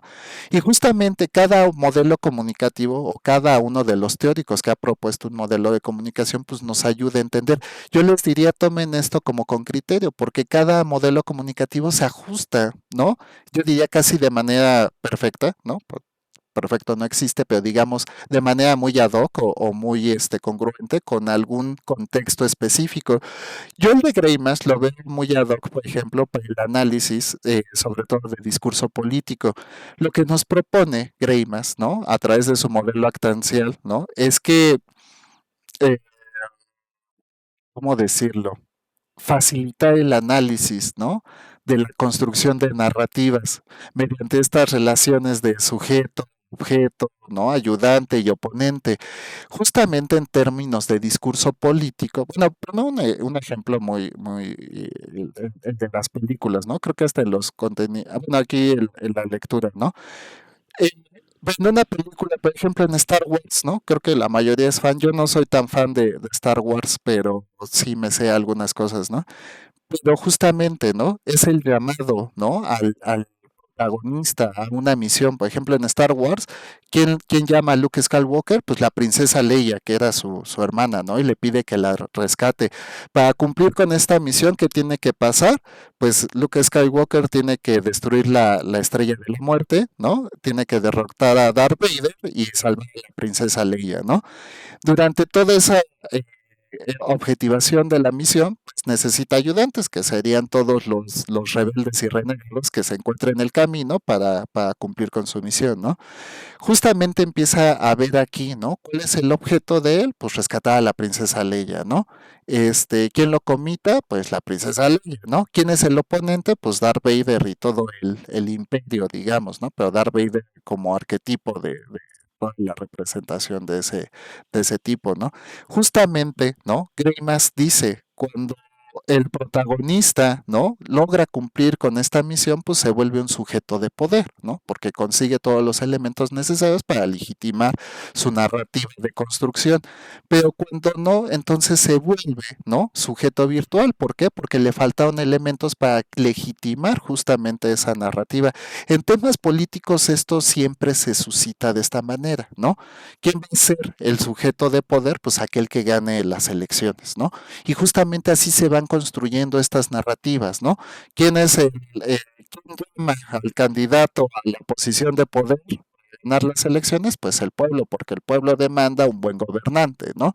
Y justamente cada modelo comunicativo o cada uno de los teóricos que ha propuesto un modelo de comunicación, pues nos ayuda a entender. Yo les diría, tomen esto como con criterio, porque cada modelo comunicativo se ajusta, ¿no? Yo diría casi de manera perfecta, ¿no? Perfecto no existe, pero digamos de manera muy ad hoc o muy congruente con algún contexto específico. Yo el de Greimas lo veo muy ad hoc, por ejemplo, para el análisis, sobre todo de discurso político. Lo que nos propone Greimas, ¿no? A través de su modelo actancial, ¿no? Es que eh, ¿cómo decirlo? Facilitar el análisis, ¿no? De la construcción de narrativas mediante estas relaciones de sujeto, objeto, ¿no? Ayudante y oponente. Justamente en términos de discurso político, bueno, pongo un ejemplo muy, el de las películas, ¿no? Creo que hasta en los contenidos, bueno, aquí en la lectura, ¿no? Eh, Viendo una película, por ejemplo, en Star Wars, ¿no? Creo que la mayoría es fan. Yo no soy tan fan de Star Wars, pero sí me sé algunas cosas, ¿no? Pero justamente, ¿no? Es el llamado, ¿no? Al protagonista a una misión. Por ejemplo, en Star Wars, ¿quién llama a Luke Skywalker? Pues la princesa Leia, que era su hermana, ¿no? Y le pide que la rescate. Para cumplir con esta misión que tiene que pasar, pues Luke Skywalker tiene que destruir la estrella de la muerte, ¿no? Tiene que derrotar a Darth Vader y salvar a la princesa Leia, ¿no? Durante toda esa objetivación de la misión, pues necesita ayudantes, que serían todos los rebeldes y renegados que se encuentren en el camino para cumplir con su misión, ¿no? Justamente empieza a ver aquí, ¿no? ¿Cuál es el objeto de él? Pues rescatar a la princesa Leia, ¿no? ¿Quién lo comita? Pues la princesa Leia, ¿no? ¿Quién es el oponente? Pues Darth Vader y todo el imperio, digamos, ¿no? Pero Darth Vader como arquetipo de toda la representación de ese tipo, ¿no? Justamente, ¿no? Greimas dice, cuando el protagonista, ¿no? Logra cumplir con esta misión, pues se vuelve un sujeto de poder, ¿no? Porque consigue todos los elementos necesarios para legitimar su narrativa de construcción. Pero cuando no, entonces se vuelve, ¿no? Sujeto virtual. ¿Por qué? Porque le faltaron elementos para legitimar justamente esa narrativa. En temas políticos esto siempre se suscita de esta manera, ¿no? ¿Quién va a ser el sujeto de poder? Pues aquel que gane las elecciones, ¿no? Y justamente así se van construyendo estas narrativas, ¿no? ¿Quién es quién llama al candidato a la posición de poder? Ganar las elecciones, pues el pueblo, porque el pueblo demanda un buen gobernante, ¿no?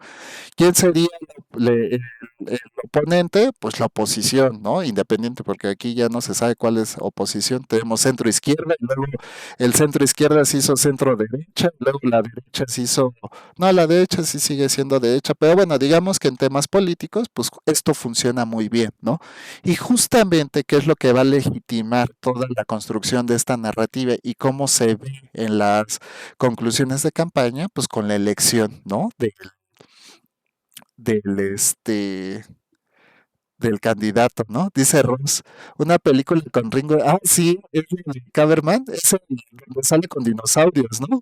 ¿Quién sería el oponente? Pues la oposición, ¿no? Independiente, porque aquí ya no se sabe cuál es oposición. Tenemos centro izquierda, y luego el centro izquierda se hizo centro derecha, luego la derecha se hizo, no, la derecha sí sigue siendo derecha, pero bueno, digamos que en temas políticos, pues esto funciona muy bien, ¿no? Y justamente, ¿qué es lo que va a legitimar toda la construcción de esta narrativa y cómo se ve en las conclusiones de campaña? Pues con la elección, ¿no? Del del candidato, ¿no? Dice Ross, una película con Ringo, sí, es de Caberman, es el donde sale con dinosaurios, ¿no?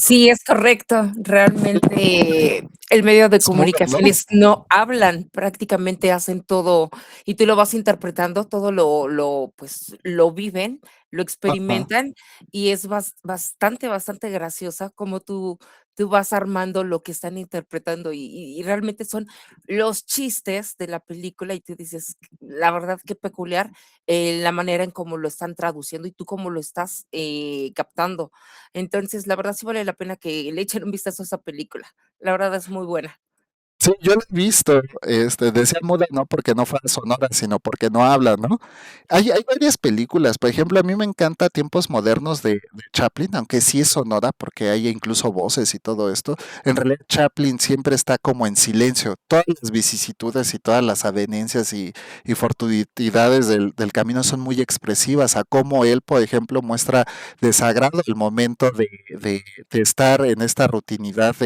Sí, es correcto. Realmente el medio de Smuggler, ¿no? comunicaciones no hablan, prácticamente hacen todo y tú lo vas interpretando, todo pues, lo viven, lo Ajá. experimentan y es bastante graciosa como tú vas armando lo que están interpretando y realmente son los chistes de la película y tú dices, la verdad qué peculiar, la manera en cómo lo están traduciendo y tú cómo lo estás, captando. Entonces, la verdad sí vale la pena que le echen un vistazo a esa película. La verdad es muy buena. Sí, yo lo he visto, decía muda no porque no fuera sonora, sino porque no habla, ¿no? Hay varias películas, por ejemplo, a mí me encanta Tiempos Modernos de Chaplin, aunque sí es sonora porque hay incluso voces y todo esto. En realidad Chaplin siempre está como en silencio. Todas las vicisitudes y todas las avenencias y fortuitidades del camino son muy expresivas, a cómo él, por ejemplo, muestra desagrado el momento de estar en esta rutinidad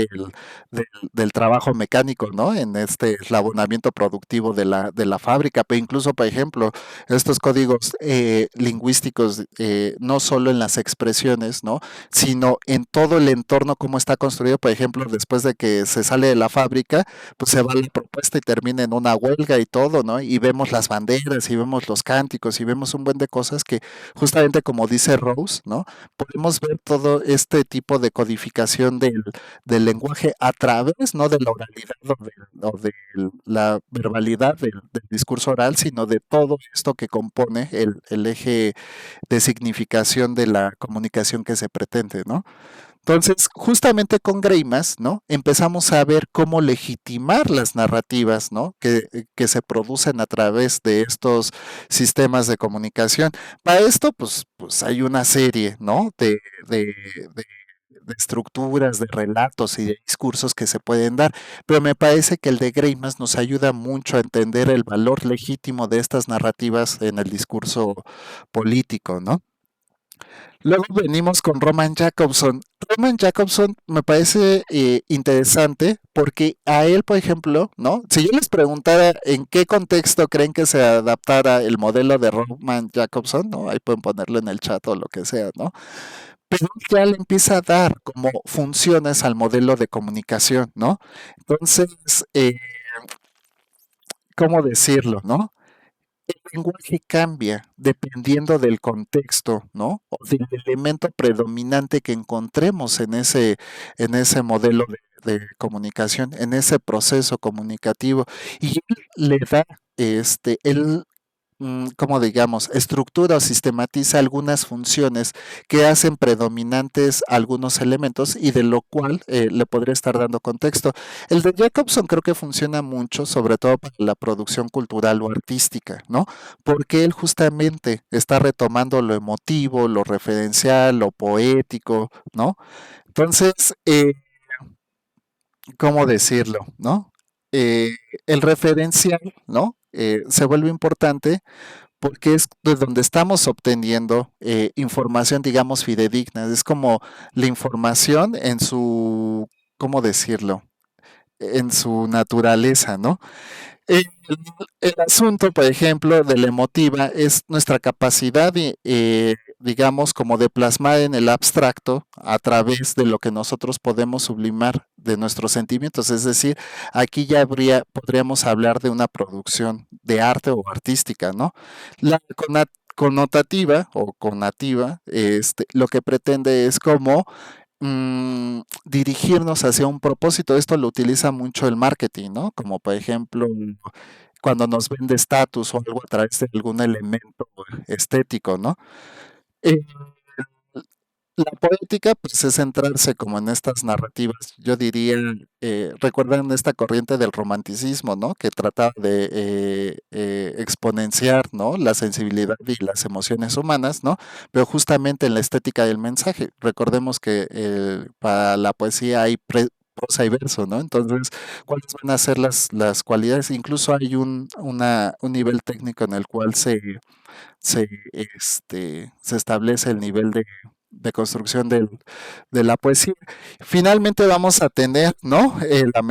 del trabajo mecánico, ¿no? En este eslabonamiento productivo de la fábrica, pero incluso, por ejemplo, estos códigos lingüísticos, no solo en las expresiones, ¿no? Sino en todo el entorno, cómo está construido, por ejemplo, después de que se sale de la fábrica, pues se va la propuesta y termina en una huelga y todo, ¿no? Y vemos las banderas y vemos los cánticos y vemos un buen de cosas que justamente como dice Rose, ¿no? Podemos ver todo este tipo de codificación del lenguaje a través, no de la oralidad o de la verbalidad del discurso oral, sino de todo esto que compone el eje de significación de la comunicación que se pretende, ¿no? Entonces, justamente con Greimas, ¿no? Empezamos a ver cómo legitimar las narrativas, ¿no? Que se producen a través de estos sistemas de comunicación. Para esto, pues hay una serie, ¿no? De de estructuras, de relatos y de discursos que se pueden dar, pero me parece que el de Greimas nos ayuda mucho a entender el valor legítimo de estas narrativas en el discurso político, ¿no? Luego venimos con Roman Jacobson. Roman Jacobson me parece interesante porque a él, por ejemplo, ¿no? Si yo les preguntara en qué contexto creen que se adaptara el modelo de Roman Jacobson, ¿no? Ahí pueden ponerlo en el chat o lo que sea, ¿no? Pero ya le empieza a dar como funciones al modelo de comunicación, ¿no? Entonces, ¿cómo decirlo, no? El lenguaje cambia dependiendo del contexto, ¿no? O del elemento predominante que encontremos en ese modelo de comunicación, en ese proceso comunicativo. Y él le da, él como digamos, estructura o sistematiza algunas funciones que hacen predominantes algunos elementos y de lo cual le podría estar dando contexto. El de Jacobson creo que funciona mucho, sobre todo para la producción cultural o artística, ¿no? Porque él justamente está retomando lo emotivo, lo referencial, lo poético, ¿no? Entonces, ¿cómo decirlo, no? Eh, el referencial, ¿no? Se vuelve importante porque es de donde estamos obteniendo información, digamos, fidedigna. Es como la información en su, ¿cómo decirlo? En su naturaleza, ¿no? El, el asunto, por ejemplo, de la emotiva es nuestra capacidad, digamos, como de plasmar en el abstracto a través de lo que nosotros podemos sublimar de nuestros sentimientos. Es decir, aquí ya podríamos hablar de una producción de arte o artística, ¿no? La connotativa o conativa, lo que pretende es como dirigirnos hacia un propósito. Esto lo utiliza mucho el marketing, ¿no? Como por ejemplo, cuando nos vende estatus o algo a través de algún elemento estético, ¿no? Eh, la poética, pues es centrarse como en estas narrativas, yo diría, recuerdan esta corriente del romanticismo, ¿no? Que trata de exponenciar, ¿no? La sensibilidad y las emociones humanas, ¿no? Pero justamente en la estética del mensaje. Recordemos que para la poesía hay prosa y verso, ¿no? Entonces, ¿cuáles van a ser las cualidades? Incluso hay un nivel técnico en el cual se establece el nivel de construcción de la poesía. Finalmente vamos a tener, ¿no? La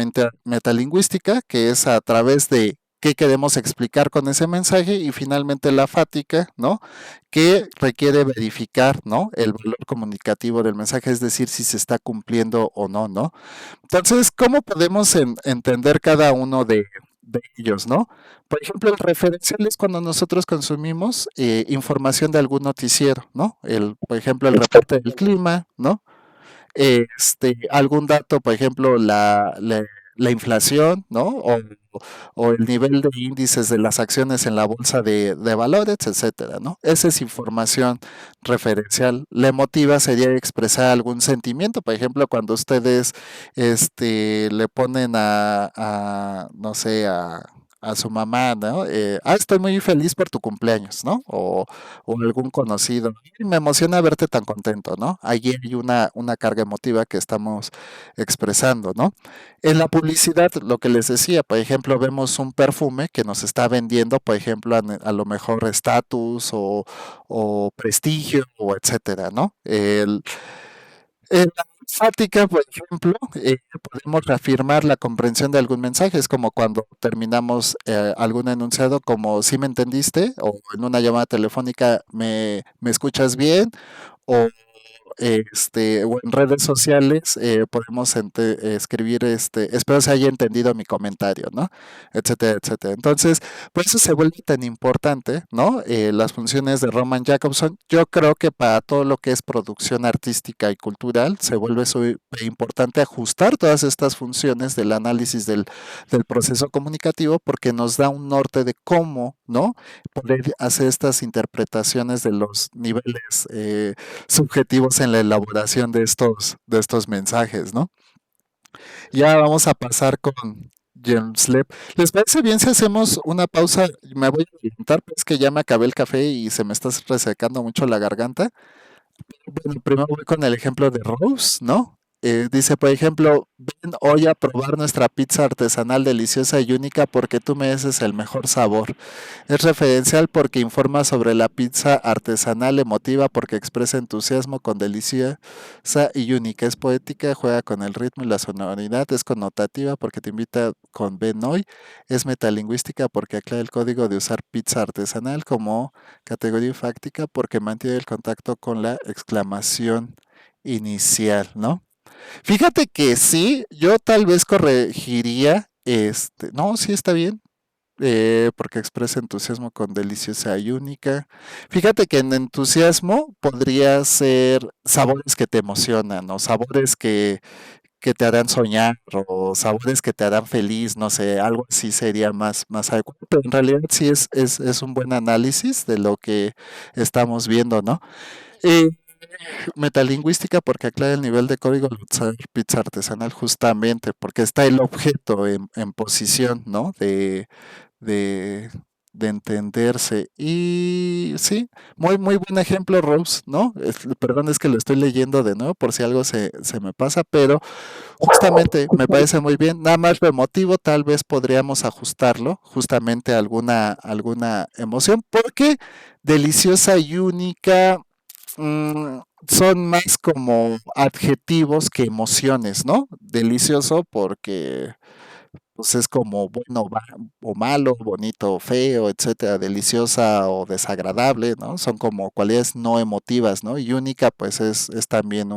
metalingüística, que es a través de qué queremos explicar con ese mensaje, y finalmente la fática, ¿no? Que requiere verificar, ¿no? El valor comunicativo del mensaje, es decir, si se está cumpliendo o no, ¿no? Entonces, ¿cómo podemos entender cada uno de ellos, ¿no? Por ejemplo, el referencial es cuando nosotros consumimos información de algún noticiero, ¿no? Por ejemplo, el reporte del clima, ¿no? Algún dato, por ejemplo, la inflación, ¿no? O el nivel de índices de las acciones en la bolsa de valores, etcétera, ¿no? Esa es información referencial. La emotiva sería expresar algún sentimiento, por ejemplo, cuando ustedes le ponen no sé, a su mamá, ¿no? Estoy muy feliz por tu cumpleaños, ¿no? O algún conocido. Me emociona verte tan contento, ¿no? Allí hay una carga emotiva que estamos expresando, ¿no? En la publicidad, lo que les decía, por ejemplo, vemos un perfume que nos está vendiendo, por ejemplo, a lo mejor estatus o prestigio o etcétera, ¿no? En la fática, por ejemplo, podemos reafirmar la comprensión de algún mensaje. Es como cuando terminamos algún enunciado como si me entendiste o en una llamada telefónica me escuchas bien o o en redes sociales podemos escribir espero se haya entendido mi comentario, ¿no? Etcétera, etcétera. Entonces, por eso se vuelve tan importante, ¿no? Las funciones de Roman Jacobson. Yo creo que para todo lo que es producción artística y cultural se vuelve súper importante ajustar todas estas funciones del análisis del proceso comunicativo porque nos da un norte de cómo, ¿no? Poder hacer estas interpretaciones de los niveles subjetivos en la elaboración de estos mensajes, ¿no? Ya vamos a pasar con James Lep. ¿Les parece bien si hacemos una pausa? Me voy a orientar, pues que ya me acabé el café y se me está resecando mucho la garganta. Bueno, primero voy con el ejemplo de Rose, ¿no? Dice, por ejemplo, ven hoy a probar nuestra pizza artesanal deliciosa y única porque tú mereces el mejor sabor. Es referencial porque informa sobre la pizza artesanal, emotiva porque expresa entusiasmo con deliciosa y única. Es poética, juega con el ritmo y la sonoridad. Es connotativa porque te invita con ven hoy. Es metalingüística porque aclara el código de usar pizza artesanal como categoría fáctica porque mantiene el contacto con la exclamación inicial, ¿no? Fíjate que sí, yo tal vez corregiría, no, sí está bien, porque expresa entusiasmo con deliciosa y única. Fíjate que en entusiasmo podría ser sabores que te emocionan, o sabores que te harán soñar, o sabores que te harán feliz, no sé, algo así sería más adecuado. Pero en realidad sí es un buen análisis de lo que estamos viendo, ¿no? Eh, Metalingüística porque aclara el nivel de código al usar pizza artesanal justamente, porque está el objeto en posición, ¿no? De, de entenderse. Y sí, muy buen ejemplo, Rose, ¿no? Perdón, es que lo estoy leyendo de nuevo por si algo se me pasa, pero justamente me parece muy bien. Nada más lo emotivo, tal vez podríamos ajustarlo justamente a alguna emoción, porque deliciosa y única son más como adjetivos que emociones, ¿no? Delicioso porque pues es como bueno o malo, bonito o feo, etcétera, deliciosa o desagradable, ¿no? Son como cualidades no emotivas, ¿no? Y única pues es también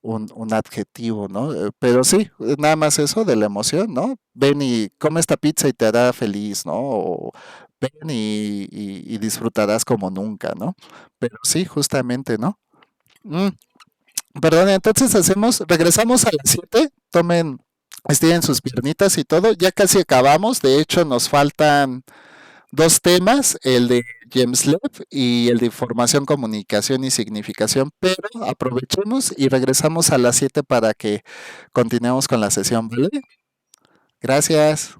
un adjetivo, ¿no? Pero sí, nada más eso de la emoción, ¿no? Ven y come esta pizza y te hará feliz, ¿no? O ven y disfrutarás como nunca, ¿no? Pero sí, justamente, ¿no? Mm, Perdón, entonces regresamos a las 7, estiren sus piernitas y todo, ya casi acabamos, de hecho nos faltan dos temas, el de James Loeb y el de información, comunicación y significación, pero aprovechemos y regresamos a las 7 para que continuemos con la sesión, ¿vale? Gracias.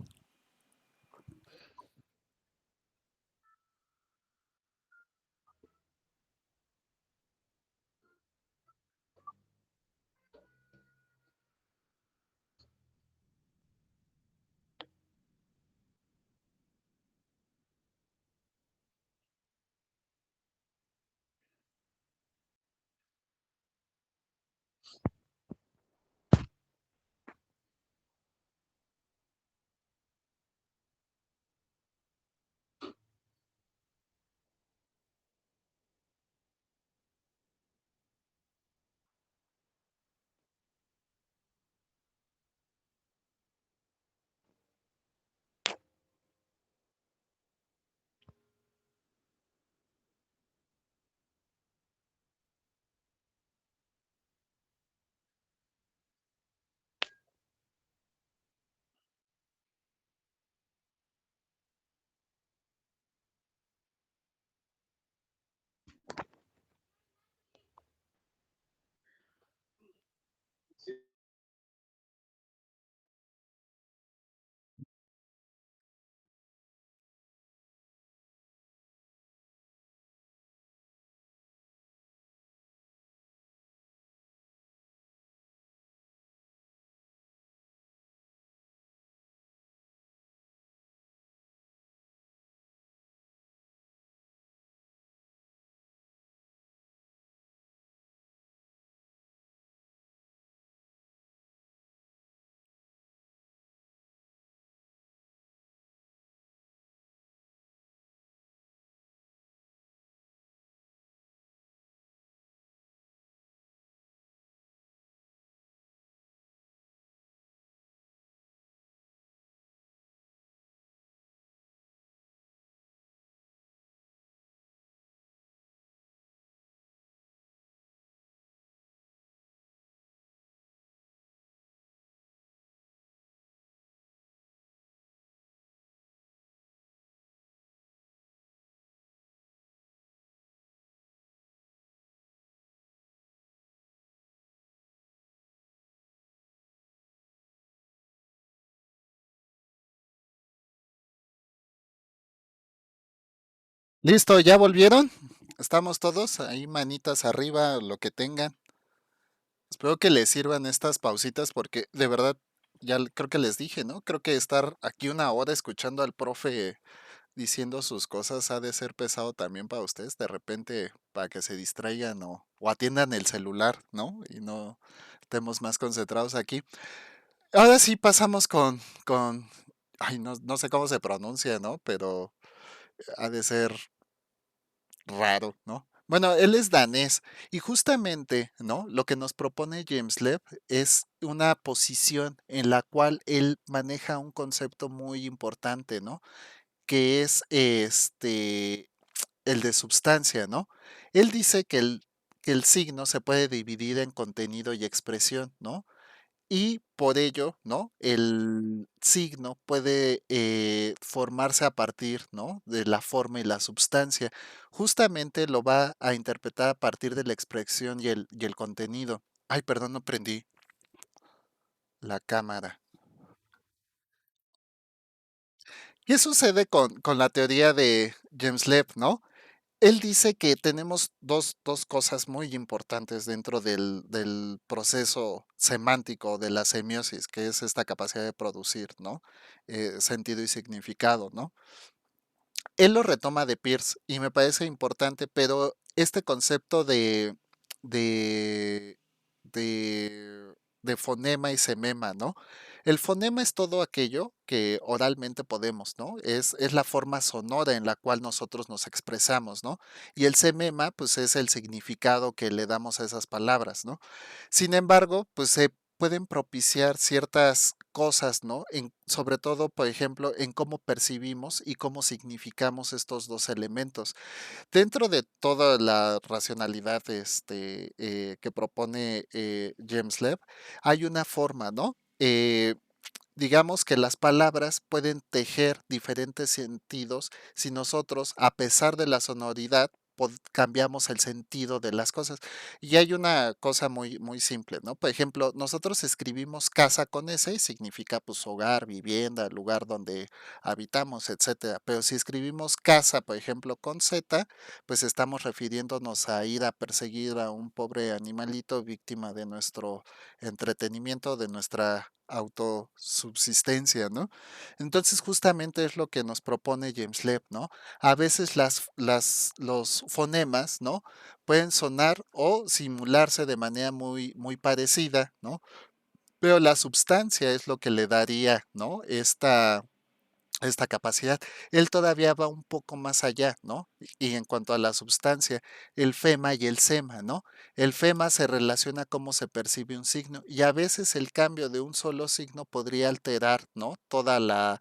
Listo, ¿ya volvieron? Estamos todos ahí, manitas arriba, lo que tengan. Espero que les sirvan estas pausitas porque de verdad, creo que les dije, ¿no? Creo que estar aquí una hora escuchando al profe diciendo sus cosas ha de ser pesado también para ustedes, de repente para que se distraigan o atiendan el celular, ¿no? Y no estemos más concentrados aquí. Ahora sí pasamos ay, no sé cómo se pronuncia, ¿no? Pero ha de ser raro, ¿no? Bueno, él es danés y justamente, ¿no? Lo que nos propone James Leb es una posición en la cual él maneja un concepto muy importante, ¿no? Que es el de substancia, ¿no? Él dice que el signo se puede dividir en contenido y expresión, ¿no? Y por ello, ¿no? El signo puede formarse a partir, ¿no? De la forma y la substancia. Justamente lo va a interpretar a partir de la expresión y el contenido. Ay, perdón, no prendí la cámara. ¿Qué sucede con la teoría de James Lebb, ¿no? Él dice que tenemos dos cosas muy importantes dentro del proceso semántico de la semiosis, que es esta capacidad de producir, ¿no? Sentido y significado, ¿no? Él lo retoma de Peirce y me parece importante, pero este concepto de, de, de fonema y semema, ¿no? El fonema es todo aquello que oralmente podemos, ¿no? Es la forma sonora en la cual nosotros nos expresamos, ¿no? Y el semema, pues es el significado que le damos a esas palabras, ¿no? Sin embargo, pues se pueden propiciar ciertas cosas, ¿no? Sobre todo, por ejemplo, en cómo percibimos y cómo significamos estos dos elementos. Dentro de toda la racionalidad que propone James Lebb, hay una forma, ¿no? Digamos que las palabras pueden tejer diferentes sentidos si nosotros, a pesar de la sonoridad, cambiamos el sentido de las cosas. Y hay una cosa muy simple, ¿no? Por ejemplo, nosotros escribimos casa con S y significa pues hogar, vivienda, lugar donde habitamos, etcétera. Pero si escribimos casa, por ejemplo, con Z, pues estamos refiriéndonos a ir a perseguir a un pobre animalito víctima de nuestro entretenimiento, de nuestra autosubsistencia, ¿no? Entonces justamente es lo que nos propone James Lebb, ¿no? A veces los fonemas, ¿no? Pueden sonar o simularse de manera muy parecida, ¿no? Pero la substancia es lo que le daría, ¿no? Esta capacidad. Él todavía va un poco más allá, ¿no? Y en cuanto a la substancia, el fema y el sema, ¿no? El fema se relaciona a cómo se percibe un signo y a veces el cambio de un solo signo podría alterar, ¿no? Toda la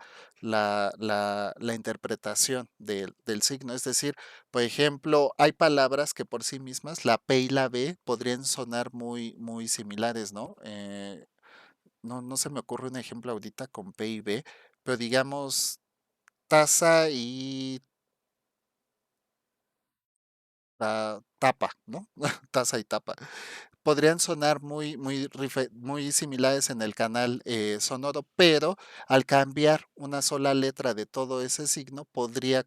interpretación del signo. Es decir, por ejemplo, hay palabras que por sí mismas, la P y la B, podrían sonar muy similares, ¿no? No se me ocurre un ejemplo ahorita con P y B, pero digamos taza y tapa, ¿no? Taza y tapa. Podrían sonar muy similares en el canal sonoro, pero al cambiar una sola letra de todo ese signo, podría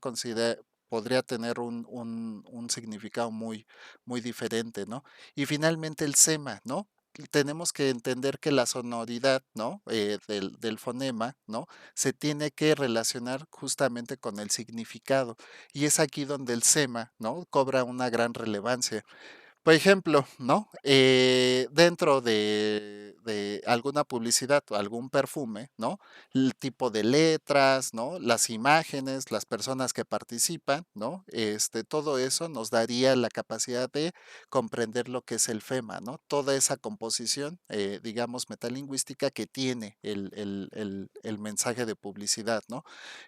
tener un significado muy diferente, ¿no? Y finalmente el sema, ¿no? Tenemos que entender que la sonoridad, ¿no? Del fonema, ¿no? Se tiene que relacionar justamente con el significado. Y es aquí donde el sema, ¿no? Cobra una gran relevancia. Por ejemplo, ¿no? Dentro de alguna publicidad o algún perfume, ¿no? El tipo de letras, ¿no? Las imágenes, las personas que participan, ¿no? Todo eso nos daría la capacidad de comprender lo que es el FEMA, ¿no? Toda esa composición, digamos, metalingüística que tiene el mensaje de publicidad, ¿no?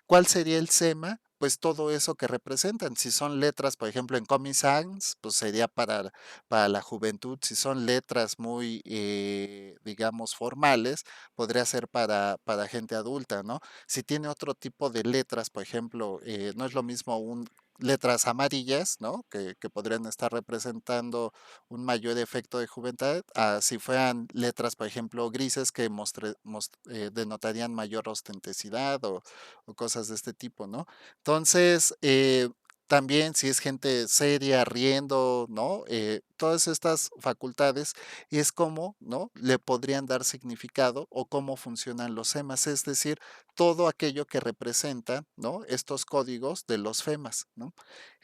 ¿Cuál sería el SEMA? Pues todo eso que representan. Si son letras, por ejemplo, en Comic Sans, pues sería para la juventud. Si son letras muy, digamos, formales, podría ser para gente adulta, ¿no? Si tiene otro tipo de letras, por ejemplo, no es lo mismo letras amarillas, ¿no? Que podrían estar representando un mayor efecto de juventud, a si fueran letras, por ejemplo, grises que denotarían mayor ostentosidad o cosas de este tipo, ¿no? Entonces, también si es gente seria, riendo, ¿no? Todas estas facultades es cómo, ¿no? Le podrían dar significado o cómo funcionan los FEMAS, es decir, todo aquello que representa, ¿no? Estos códigos de los FEMAS, ¿no?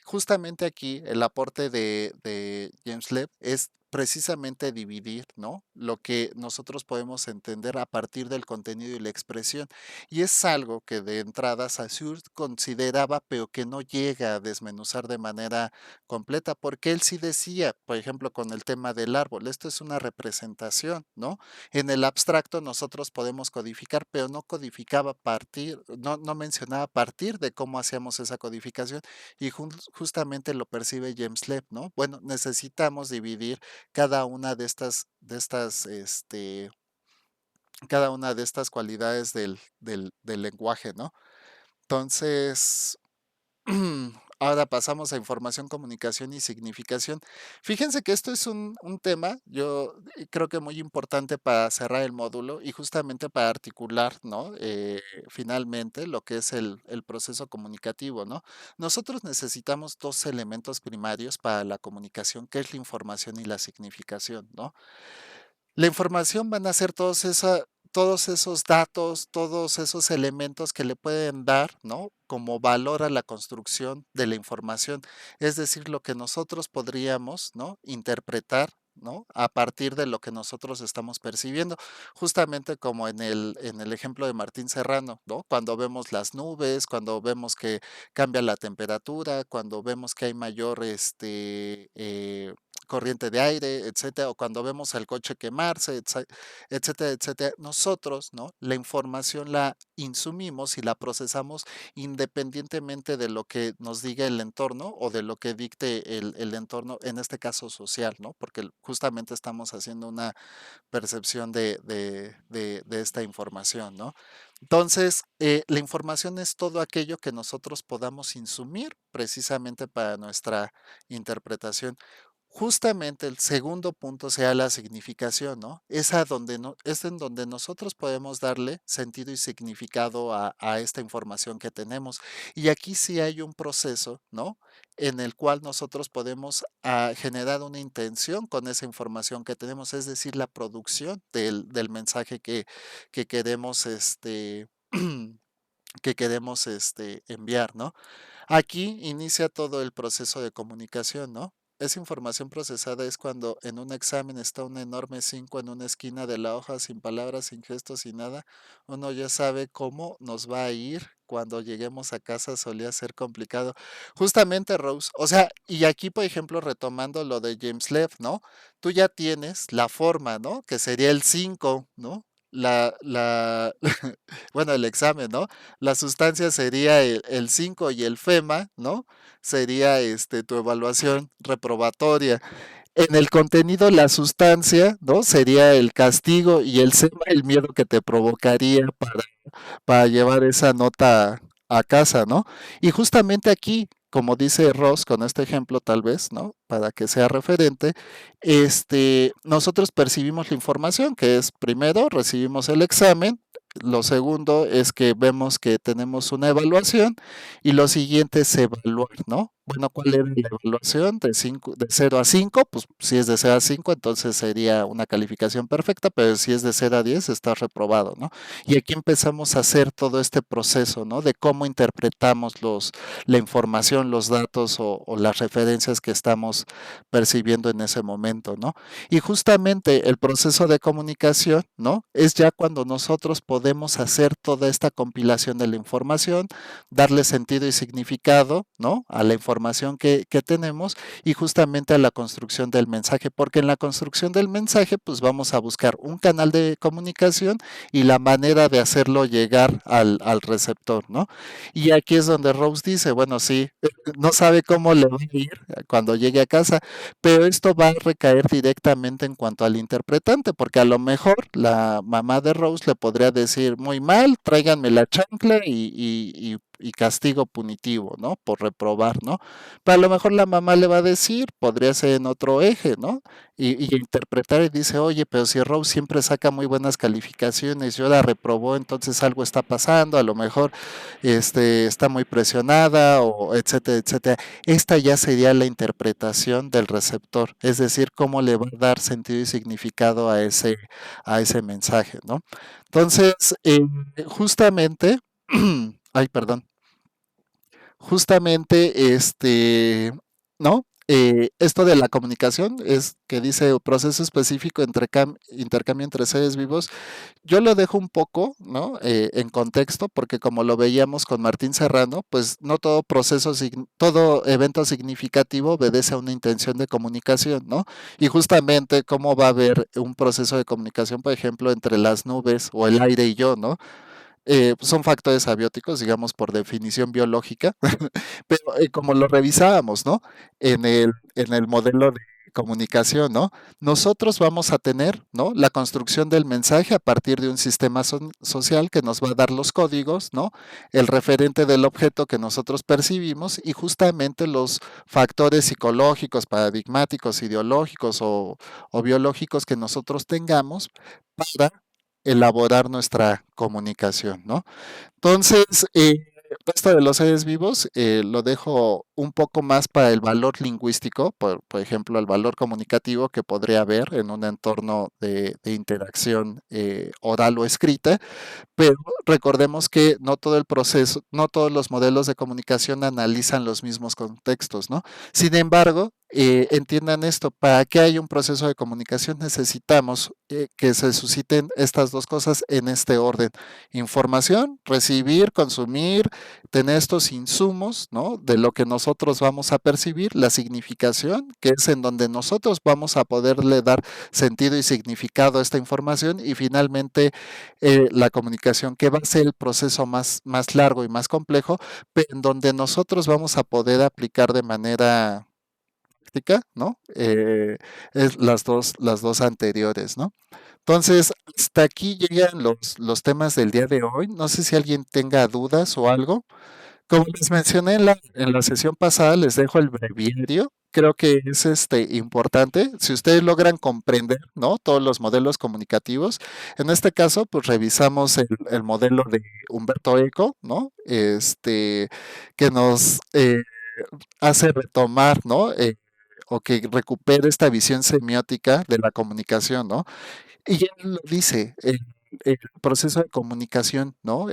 Justamente aquí el aporte de James Webb es precisamente dividir, ¿no? Lo que nosotros podemos entender a partir del contenido y la expresión. Y es algo que de entrada Saussure consideraba, pero que no llega a desmenuzar de manera completa, porque él sí decía, por ejemplo, con el tema del árbol, esto es una representación, ¿no? En el abstracto nosotros podemos codificar, pero no codificaba a partir, no mencionaba a partir de cómo hacíamos esa codificación y justamente lo percibe James Webb, ¿no? Bueno, necesitamos dividir cada una cada una de estas cualidades del lenguaje, ¿no? Entonces, ahora pasamos a información, comunicación y significación. Fíjense que esto es un tema, yo creo que muy importante para cerrar el módulo y justamente para articular, ¿no? Finalmente lo que es el proceso comunicativo, ¿no? Nosotros necesitamos dos elementos primarios para la comunicación, que es la información y la significación, ¿no? La información van a ser todos esos datos, todos esos elementos que le pueden dar, ¿no? Como valor a la construcción de la información. Es decir, lo que nosotros podríamos, ¿no? Interpretar, ¿no? A partir de lo que nosotros estamos percibiendo. Justamente como en el ejemplo de Martín Serrano, ¿no? Cuando vemos las nubes, cuando vemos que cambia la temperatura, cuando vemos que hay mayor, corriente de aire, etcétera, o cuando vemos al coche quemarse, etcétera, etcétera. Nosotros, ¿no? La información la insumimos y la procesamos independientemente de lo que nos diga el entorno o de lo que dicte el entorno, en este caso social, ¿no? Porque justamente estamos haciendo una percepción de esta información, ¿no? Entonces, la información es todo aquello que nosotros podamos insumir precisamente para nuestra interpretación. Justamente el segundo punto sea la significación, ¿no? Es en donde nosotros podemos darle sentido y significado a esta información que tenemos. Y aquí sí hay un proceso, ¿no? En el cual nosotros podemos generar una intención con esa información que tenemos, es decir, la producción del mensaje que queremos, que queremos enviar, ¿no? Aquí inicia todo el proceso de comunicación, ¿no? Esa información procesada es cuando en un examen está un enorme 5 en una esquina de la hoja, sin palabras, sin gestos, sin nada. Uno ya sabe cómo nos va a ir cuando lleguemos a casa, solía ser complicado. Justamente, Rose, o sea, y aquí, por ejemplo, retomando lo de James Webb, ¿no? Tú ya tienes la forma, ¿no? Que sería el 5, ¿no? Bueno, el examen, ¿no? La sustancia sería el 5 y el FEMA, ¿no? Sería tu evaluación reprobatoria. En el contenido, la sustancia, ¿no? Sería el castigo y el SEMA, el miedo que te provocaría para llevar esa nota a casa, ¿no? Y justamente aquí, como dice Ross con este ejemplo tal vez, ¿no? Para que sea referente, nosotros percibimos la información, que es primero recibimos el examen, lo segundo es que vemos que tenemos una evaluación y lo siguiente es evaluar, ¿no? Bueno, ¿cuál era la evaluación? De 0 a 5, pues si es de 0 a 5, entonces sería una calificación perfecta, pero si es de 0 a 10, está reprobado, ¿no? Y aquí empezamos a hacer todo este proceso, ¿no? De cómo interpretamos la información, los datos o las referencias que estamos percibiendo en ese momento, ¿no? Y justamente el proceso de comunicación, ¿no? Es ya cuando nosotros podemos hacer toda esta compilación de la información, darle sentido y significado, ¿no? A la información que tenemos y justamente a la construcción del mensaje, porque en la construcción del mensaje, pues vamos a buscar un canal de comunicación y la manera de hacerlo llegar al receptor, ¿no? Y aquí es donde Rose dice, bueno, sí, no sabe cómo le va a ir cuando llegue a casa, pero esto va a recaer directamente en cuanto al interpretante, porque a lo mejor la mamá de Rose le podría decir muy mal, tráiganme la chancla y y castigo punitivo, ¿no? Por reprobar, ¿no? Pero a lo mejor la mamá le va a decir, podría ser en otro eje, ¿no? Y interpretar y dice, oye, pero si Rose siempre saca muy buenas calificaciones, yo la reprobó, entonces algo está pasando, a lo mejor está muy presionada, o etcétera, etcétera. Esta ya sería la interpretación del receptor, es decir, cómo le va a dar sentido y significado a ese mensaje, ¿no? Entonces, justamente, ay, perdón, justamente ¿no? Esto de la comunicación es que dice proceso específico entre intercambio entre seres vivos. Yo lo dejo un poco, ¿no? En contexto, porque como lo veíamos con Martín Serrano, pues no todo proceso, todo evento significativo obedece a una intención de comunicación, ¿no? Y justamente cómo va a haber un proceso de comunicación, por ejemplo, entre las nubes o el aire y yo, ¿no? Son factores abióticos, digamos, por definición biológica, pero como lo revisábamos, ¿no? En el modelo de comunicación, ¿no? Nosotros vamos a tener, ¿no? La construcción del mensaje a partir de un sistema social que nos va a dar los códigos, ¿no? El referente del objeto que nosotros percibimos y justamente los factores psicológicos, paradigmáticos, ideológicos o biológicos que nosotros tengamos para elaborar nuestra comunicación, ¿no? Entonces, esto de los seres vivos lo dejo un poco más para el valor lingüístico, por ejemplo, el valor comunicativo que podría haber en un entorno de interacción oral o escrita, pero recordemos que no todo el proceso, no todos los modelos de comunicación analizan los mismos contextos, ¿no? Sin embargo, entiendan esto, para que haya un proceso de comunicación necesitamos que se susciten estas dos cosas en este orden. Información, recibir, consumir, tener estos insumos, ¿no? De lo que nosotros vamos a percibir, la significación, que es en donde nosotros vamos a poderle dar sentido y significado a esta información y finalmente la comunicación, que va a ser el proceso más largo y más complejo, pero en donde nosotros vamos a poder aplicar de manera práctica, ¿no? Es las dos anteriores, ¿no? Entonces, hasta aquí llegan los temas del día de hoy. No sé si alguien tenga dudas o algo. Como les mencioné en la sesión pasada, les dejo el breviario. Creo que es importante. Si ustedes logran comprender, ¿no? Todos los modelos comunicativos. En este caso, pues revisamos el modelo de Humberto Eco, ¿no? Que nos hace retomar, ¿no? O que recupere esta visión semiótica de la comunicación, ¿no? Y él lo dice, el proceso de comunicación, ¿no?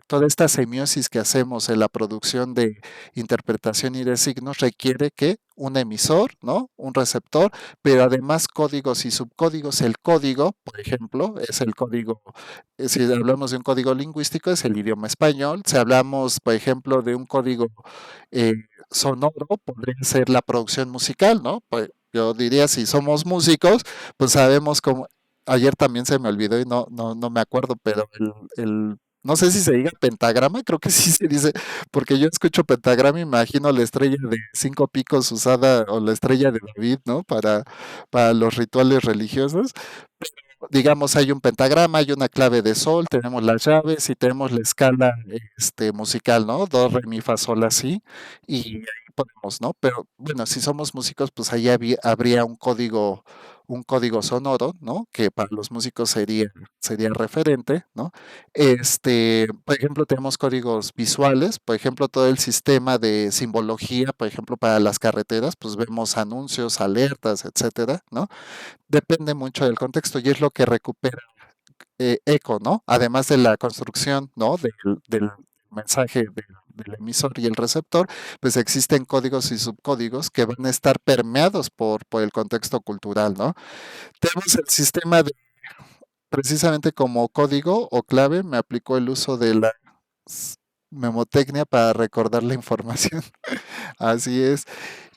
Toda esta semiosis que hacemos en la producción de interpretación y de signos requiere que un emisor, ¿no? Un receptor, pero además códigos y subcódigos. El código, por ejemplo, es el código, si hablamos de un código lingüístico, es el idioma español. Si hablamos, por ejemplo, de un código eh, sonoro, podría ser la producción musical, ¿no? Pues yo diría, si somos músicos, pues sabemos cómo. Ayer también se me olvidó y no me acuerdo, pero no sé si se diga pentagrama, creo que sí se dice, porque yo escucho pentagrama y me imagino la estrella de 5 picos usada o la estrella de David, ¿no? Para los rituales religiosos. Digamos, hay un pentagrama, hay una clave de sol, tenemos las llaves y tenemos la escala musical, ¿no? Do, re, mi, fa, sol, así, y ahí podemos, ¿no? Pero bueno, si somos músicos, pues ahí habría un código sonoro, ¿no? Que para los músicos sería referente, ¿no? Por ejemplo, tenemos códigos visuales, por ejemplo, todo el sistema de simbología, por ejemplo, para las carreteras, pues vemos anuncios, alertas, etcétera, ¿no? Depende mucho del contexto y es lo que recupera eco, ¿no? Además de la construcción, ¿no? Del mensaje del emisor y el receptor, pues existen códigos y subcódigos que van a estar permeados por el contexto cultural, ¿no? Tenemos el sistema de, precisamente como código o clave, me aplicó el uso de la memotecnia para recordar la información. Así es.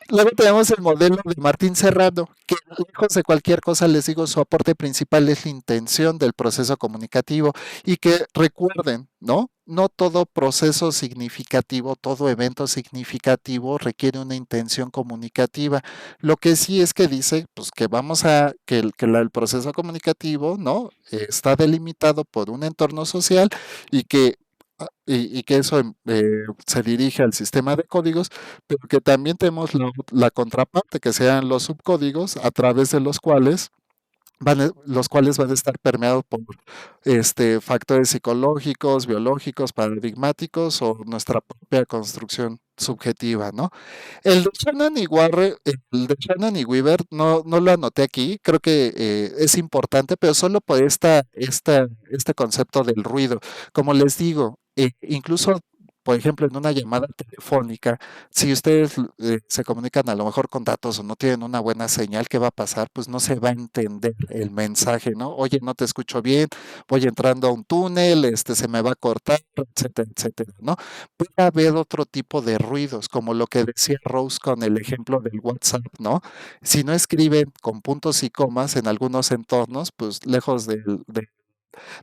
Luego tenemos el modelo de Martín Serrano, que lejos de cualquier cosa, les digo, su aporte principal es la intención del proceso comunicativo y que recuerden, ¿no? No todo proceso significativo, todo evento significativo requiere una intención comunicativa. Lo que sí es que dice, pues que el proceso comunicativo, ¿no? Está delimitado por un entorno social y que y que eso se dirige al sistema de códigos, pero que también tenemos la contraparte, que sean los subcódigos a través de los cuales van a estar permeados por factores psicológicos, biológicos, paradigmáticos o nuestra propia construcción subjetiva, ¿no? El de Shannon y Weaver no lo anoté aquí, creo que es importante, pero solo por este concepto del ruido. Como les digo, incluso, por ejemplo, en una llamada telefónica, si ustedes se comunican a lo mejor con datos o no tienen una buena señal, ¿qué va a pasar? Pues no se va a entender el mensaje, ¿no? Oye, no te escucho bien, voy entrando a un túnel, se me va a cortar, etcétera, etcétera, ¿no? Puede haber otro tipo de ruidos, como lo que decía Rose con el ejemplo del WhatsApp, ¿no? Si no escriben con puntos y comas en algunos entornos, pues lejos de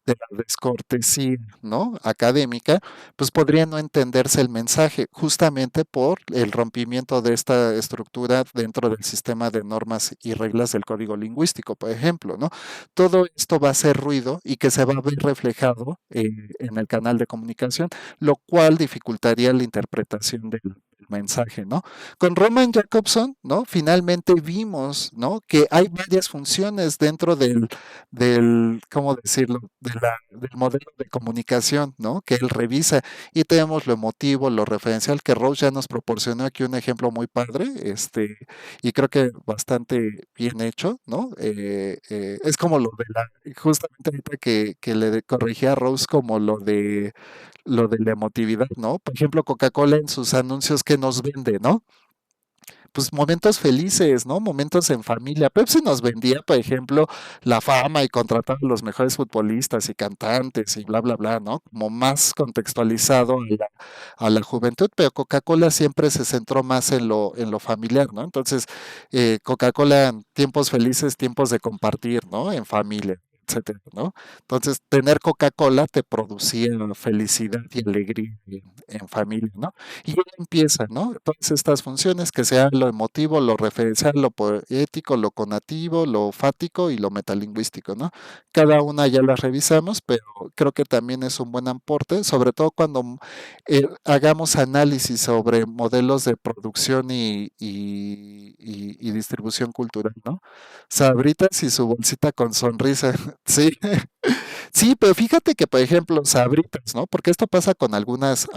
la descortesía, ¿no? Académica, pues podría no entenderse el mensaje, justamente por el rompimiento de esta estructura dentro del sistema de normas y reglas del código lingüístico, por ejemplo, ¿no? Todo esto va a ser ruido y que se va a ver reflejado en el canal de comunicación, lo cual dificultaría la interpretación del mensaje, ¿no? Con Roman Jacobson, ¿no? Finalmente vimos, ¿no? Que hay varias funciones dentro ¿cómo decirlo? Del modelo de comunicación, ¿no? Que él revisa. Y tenemos lo emotivo, lo referencial, que Rose ya nos proporcionó aquí un ejemplo muy padre, y creo que bastante bien hecho, ¿no? Es como justamente ahorita que le corrigí a Rose como lo de la emotividad, ¿no? Por ejemplo, Coca-Cola en sus anuncios que nos vende, ¿no? Pues momentos felices, ¿no? Momentos en familia. Pepsi nos vendía, por ejemplo, la fama y contratar a los mejores futbolistas y cantantes y bla, bla, bla, ¿no? Como más contextualizado a la juventud, pero Coca-Cola siempre se centró más en lo familiar, ¿no? Entonces, Coca-Cola, tiempos felices, tiempos de compartir, ¿no? En familia, etcétera, ¿no? Entonces, tener Coca-Cola te producía felicidad y alegría en familia, ¿no? Y ya empieza, ¿no? Todas estas funciones que sean lo emotivo, lo referencial, lo poético, lo conativo, lo fático y lo metalingüístico, ¿no? Cada una ya las revisamos, pero creo que también es un buen aporte, sobre todo cuando hagamos análisis sobre modelos de producción y distribución cultural, ¿no? Sabritas y su bolsita con sonrisa, sí. Sí, pero fíjate que, por ejemplo, Sabritas, ¿no? Porque esto pasa con algunas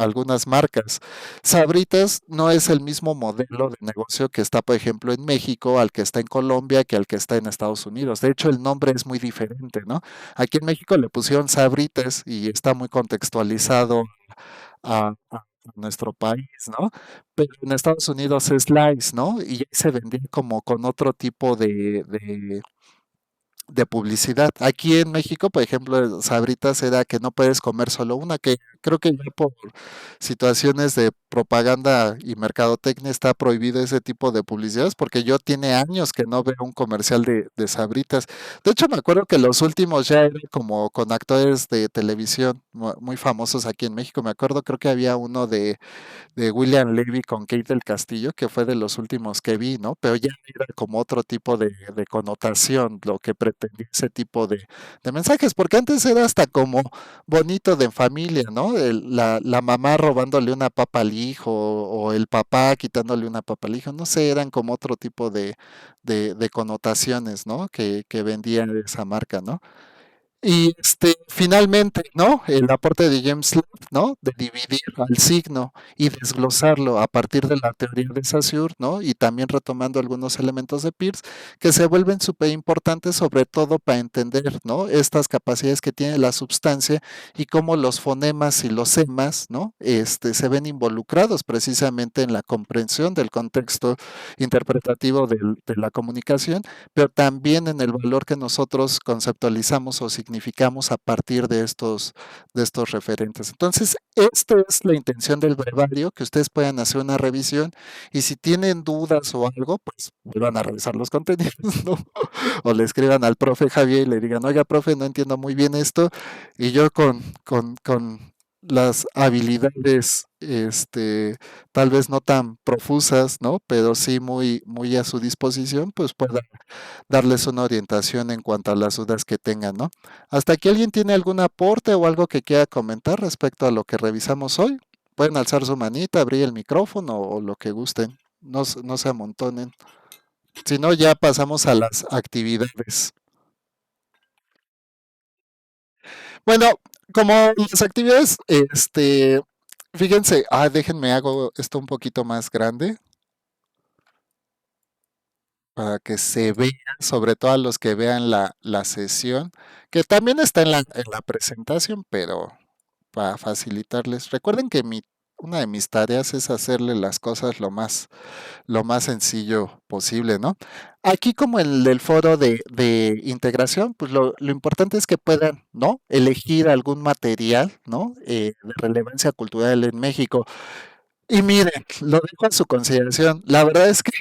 marcas. Sabritas no es el mismo modelo de negocio que está, por ejemplo, en México, al que está en Colombia, que al que está en Estados Unidos. De hecho, el nombre es muy diferente, ¿no? Aquí en México le pusieron Sabritas y está muy contextualizado a nuestro país, ¿no? Pero en Estados Unidos es Slice, ¿no? Y ya se vendía como con otro tipo de publicidad. Aquí en México, por ejemplo, Sabritas era que no puedes comer solo una, que creo que ya por situaciones de propaganda y mercadotecnia está prohibido ese tipo de publicidades, porque yo tiene años que no veo un comercial de Sabritas. De hecho, me acuerdo que los últimos ya eran como con actores de televisión muy famosos aquí en México. Me acuerdo, creo que había uno de William Levy con Kate del Castillo, que fue de los últimos que vi, ¿no? Pero ya era como otro tipo de connotación, lo que pretendía ese tipo de mensajes, porque antes era hasta como bonito de familia, ¿no? La mamá robándole una papa al hijo o el papá quitándole una papa al hijo, no sé, eran como otro tipo de connotaciones, ¿no? Que vendía esa marca, ¿no? Y finalmente, ¿no? El aporte de James Lobb, ¿no? De dividir al signo y desglosarlo a partir de la teoría de Saussure, ¿no? Y también retomando algunos elementos de Peirce, que se vuelven súper importantes, sobre todo para entender, ¿no? Estas capacidades que tiene la substancia y cómo los fonemas y los semas, ¿no? Se ven involucrados precisamente en la comprensión del contexto interpretativo de la comunicación, pero también en el valor que nosotros conceptualizamos o significamos a partir de estos referentes. Entonces, esta es la intención del brevario, que ustedes puedan hacer una revisión y si tienen dudas o algo, pues vuelvan a revisar los contenidos, ¿no? O le escriban al profe Javier y le digan, oiga, profe, no entiendo muy bien esto, y yo con las habilidades tal vez no tan profusas, ¿no? Pero sí muy a su disposición, pues pueda darles una orientación en cuanto a las dudas que tengan, ¿no? ¿Hasta aquí alguien tiene algún aporte o algo que quiera comentar respecto a lo que revisamos hoy? Pueden alzar su manita, abrir el micrófono o lo que gusten. No, no se amontonen. Si no, ya pasamos a las actividades. Bueno, como las actividades, fíjense, déjenme hago esto un poquito más grande para que se vea, sobre todo a los que vean la sesión, que también está en la presentación, pero para facilitarles. Recuerden que una de mis tareas es hacerle las cosas lo más sencillo posible, ¿no? Aquí como en el foro de integración, pues lo importante es que puedan, ¿no? Elegir algún material, ¿no? De relevancia cultural en México. Y miren, lo dejo a su consideración. La verdad es que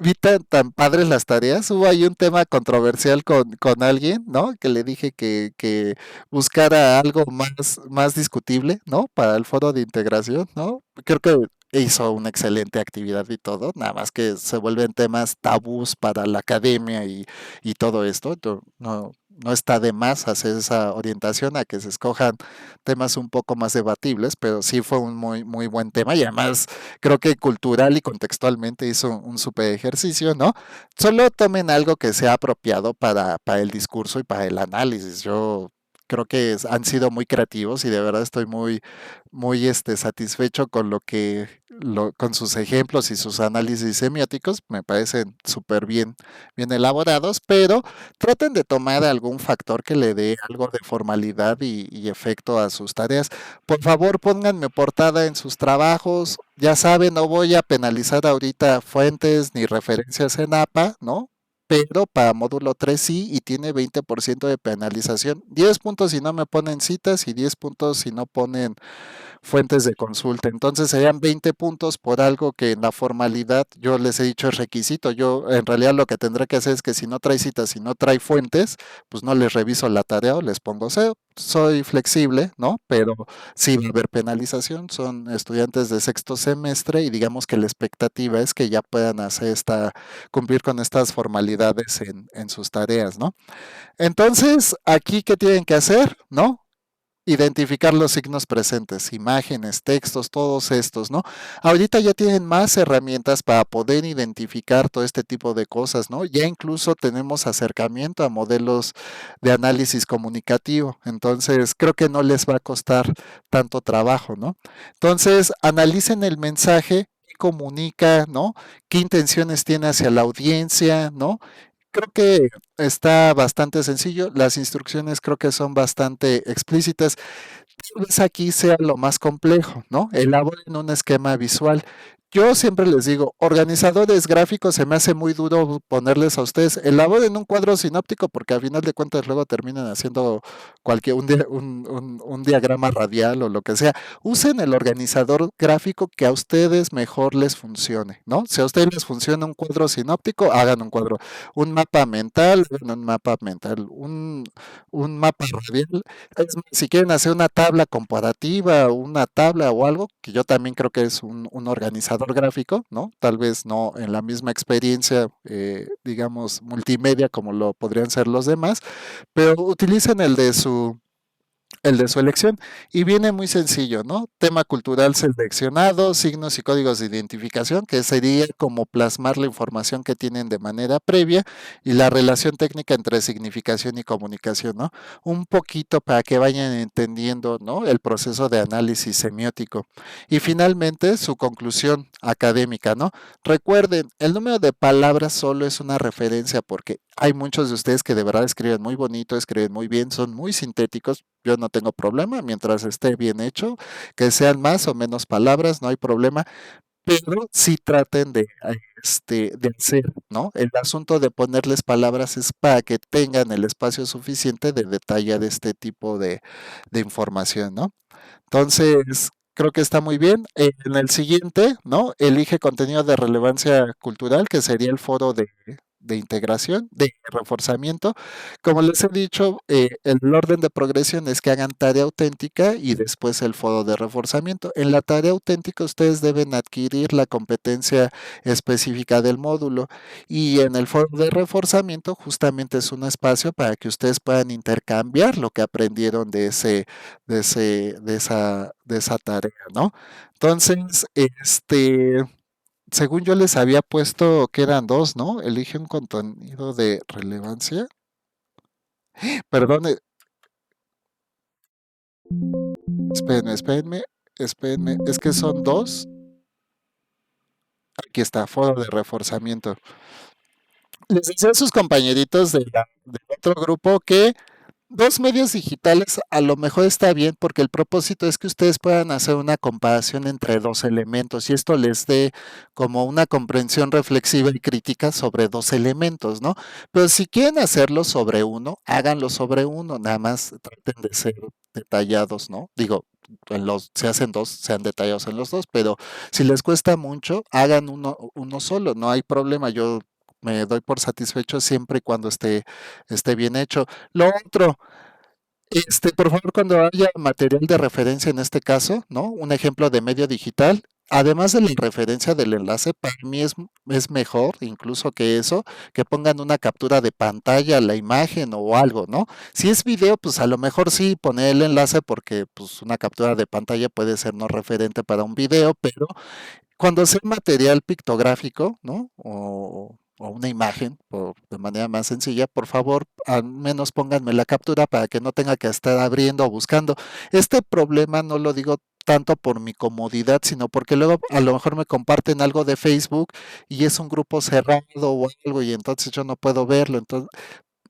vi tan padres las tareas. Hubo ahí un tema controversial con alguien, ¿no? Que le dije que buscara algo más discutible, ¿no? Para el foro de integración, ¿no? Creo que hizo una excelente actividad y todo, nada más que se vuelven temas tabús para la academia y todo esto. No está de más hacer esa orientación a que se escojan temas un poco más debatibles, pero sí fue un muy buen tema y además creo que cultural y contextualmente hizo un super ejercicio, ¿no? Solo tomen algo que sea apropiado para el discurso y para el análisis. Yo creo que han sido muy creativos y de verdad estoy muy satisfecho con con sus ejemplos y sus análisis semióticos. Me parecen súper bien elaborados, pero traten de tomar algún factor que le dé algo de formalidad y efecto a sus tareas. Por favor, pónganme portada en sus trabajos. Ya saben, no voy a penalizar ahorita fuentes ni referencias en APA, ¿no? Pero para módulo 3 sí y tiene 20% de penalización. 10 puntos si no me ponen citas y 10 puntos si no ponen fuentes de consulta. Entonces serían 20 puntos por algo que en la formalidad yo les he dicho es requisito. Yo en realidad lo que tendré que hacer es que si no trae citas, si no trae fuentes, pues no les reviso la tarea o les pongo cero. Soy flexible, ¿no? Pero sí va a haber penalización. Son estudiantes de sexto semestre y digamos que la expectativa es que ya puedan cumplir con estas formalidades en sus tareas, ¿no? Entonces, aquí, ¿qué tienen que hacer? ¿No? Identificar los signos presentes, imágenes, textos, todos estos, ¿no? Ahorita ya tienen más herramientas para poder identificar todo este tipo de cosas, ¿no? Ya incluso tenemos acercamiento a modelos de análisis comunicativo, entonces creo que no les va a costar tanto trabajo, ¿no? Entonces, analicen el mensaje, qué comunica, ¿no? ¿Qué intenciones tiene hacia la audiencia, ¿no? Creo que está bastante sencillo. Las instrucciones creo que son bastante explícitas. Tal vez aquí sea lo más complejo, ¿no? Elaboren un esquema visual. Yo siempre les digo, organizadores gráficos, se me hace muy duro ponerles a ustedes, elaboren un cuadro sinóptico porque a final de cuentas luego terminan haciendo un diagrama radial o lo que sea. Usen el organizador gráfico que a ustedes mejor les funcione, ¿no? Si a ustedes les funciona un cuadro sinóptico, hagan un cuadro. Un mapa mental, hagan un mapa mental. Un mapa radial, es más, si quieren hacer una tabla comparativa, una tabla o algo, que yo también creo que es un organizador gráfico, ¿no? Tal vez no en la misma experiencia, digamos, multimedia como lo podrían ser los demás, pero utilicen el de su elección y viene muy sencillo, ¿no? Tema cultural seleccionado, signos y códigos de identificación, que sería como plasmar la información que tienen de manera previa y la relación técnica entre significación y comunicación, ¿no? Un poquito para que vayan entendiendo, ¿no? El proceso de análisis semiótico. Y finalmente, su conclusión académica, ¿no? Recuerden, el número de palabras solo es una referencia porque hay muchos de ustedes que de verdad escriben muy bonito, escriben muy bien, son muy sintéticos. Yo no tengo problema mientras esté bien hecho, que sean más o menos palabras, no hay problema, pero sí traten de hacer, ¿no? El asunto de ponerles palabras es para que tengan el espacio suficiente de detallar este tipo de información, ¿no? Entonces, creo que está muy bien. En el siguiente, ¿no? Elige contenido de relevancia cultural, que sería el foro de integración, de reforzamiento. Como les he dicho, el orden de progresión es que hagan tarea auténtica y después el foro de reforzamiento. En la tarea auténtica ustedes deben adquirir la competencia específica del módulo y en el foro de reforzamiento justamente es un espacio para que ustedes puedan intercambiar lo que aprendieron de esa tarea, ¿no? Entonces, según yo les había puesto que eran dos, ¿no? Elige un contenido de relevancia. Perdón, espérenme, es que son dos. Aquí está, foro de reforzamiento. Les decía a sus compañeritos del otro grupo que dos medios digitales a lo mejor está bien porque el propósito es que ustedes puedan hacer una comparación entre dos elementos y esto les dé como una comprensión reflexiva y crítica sobre dos elementos, ¿no? Pero si quieren hacerlo sobre uno, háganlo sobre uno, nada más traten de ser detallados, ¿no? Digo, si hacen dos, sean detallados en los dos, pero si les cuesta mucho, hagan uno solo, no hay problema, yo me doy por satisfecho siempre y cuando esté bien hecho. Lo otro, por favor, cuando haya material de referencia en este caso, ¿no? Un ejemplo de medio digital, además de la referencia del enlace, para mí es mejor, incluso que eso, que pongan una captura de pantalla, la imagen o algo, ¿no? Si es video, pues a lo mejor sí poner el enlace porque pues una captura de pantalla puede ser no referente para un video, pero cuando sea material pictográfico, ¿no? O una imagen, de manera más sencilla, por favor, al menos pónganme la captura para que no tenga que estar abriendo o buscando. Este problema no lo digo tanto por mi comodidad, sino porque luego a lo mejor me comparten algo de Facebook y es un grupo cerrado o algo y entonces yo no puedo verlo. Entonces,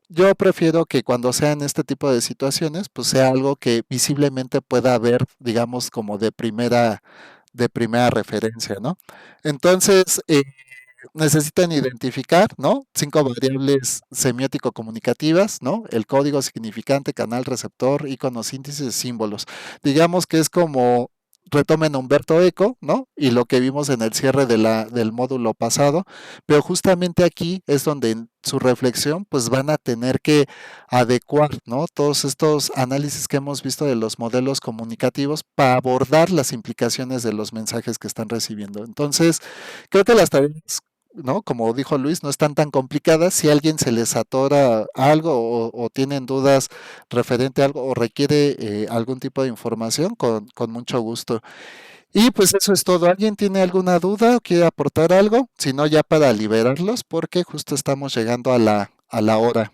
yo prefiero que cuando sean este tipo de situaciones, pues sea algo que visiblemente pueda ver, digamos, como de primera referencia, ¿no? Entonces, necesitan identificar, ¿no? 5 variables semiótico-comunicativas, ¿no? El código significante, canal receptor, icono, síntesis, símbolos. Digamos que es como retomen a Humberto Eco, ¿no? Y lo que vimos en el cierre del módulo pasado, pero justamente aquí es donde en su reflexión pues van a tener que adecuar, ¿no? Todos estos análisis que hemos visto de los modelos comunicativos para abordar las implicaciones de los mensajes que están recibiendo. Entonces, creo que las tareas, ¿no? Como dijo Luis, no están tan complicadas. Si a alguien se les atora algo o tienen dudas referente a algo o requiere algún tipo de información, con mucho gusto. Y pues eso es todo. ¿Alguien tiene alguna duda o quiere aportar algo? Si no, ya para liberarlos, porque justo estamos llegando a la hora.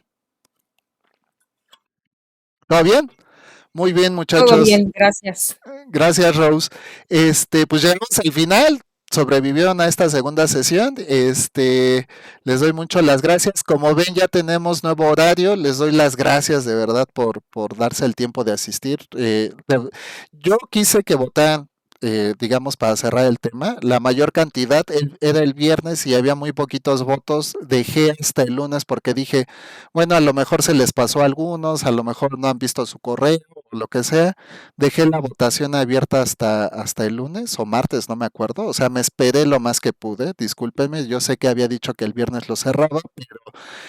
¿Todo bien? Muy bien, Todo muchachos. bien, gracias. Gracias, Rose. Pues llegamos al final. Sobrevivieron a esta segunda sesión. Les doy mucho las gracias. Como ven, ya tenemos nuevo horario. Les doy las gracias de verdad por darse el tiempo de asistir. Yo quise que votaran, digamos, para cerrar el tema. La mayor cantidad era el viernes y había muy poquitos votos. Dejé hasta el lunes porque dije, bueno, a lo mejor se les pasó a algunos, a lo mejor no han visto su correo o lo que sea. Dejé la votación abierta hasta el lunes o martes, no me acuerdo. O sea, me esperé lo más que pude. Discúlpenme, yo sé que había dicho que el viernes lo cerraba, pero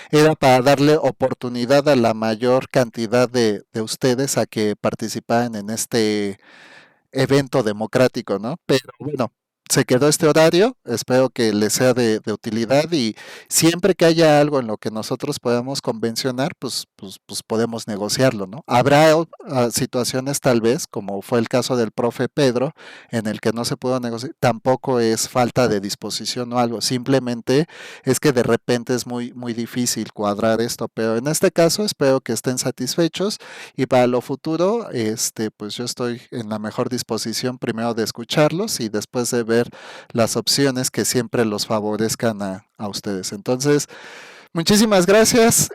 era para darle oportunidad a la mayor cantidad de ustedes a que participaran en este evento democrático, ¿no? Pero bueno, se quedó este horario, espero que les sea de utilidad y siempre que haya algo en lo que nosotros podamos convencionar, pues podemos negociarlo, ¿no? Habrá situaciones tal vez, como fue el caso del profe Pedro, en el que no se pudo negociar, tampoco es falta de disposición o algo, simplemente es que de repente es muy, muy difícil cuadrar esto, pero en este caso espero que estén satisfechos y para lo futuro, pues yo estoy en la mejor disposición primero de escucharlos y después de ver las opciones que siempre los favorezcan a ustedes. Entonces, muchísimas gracias,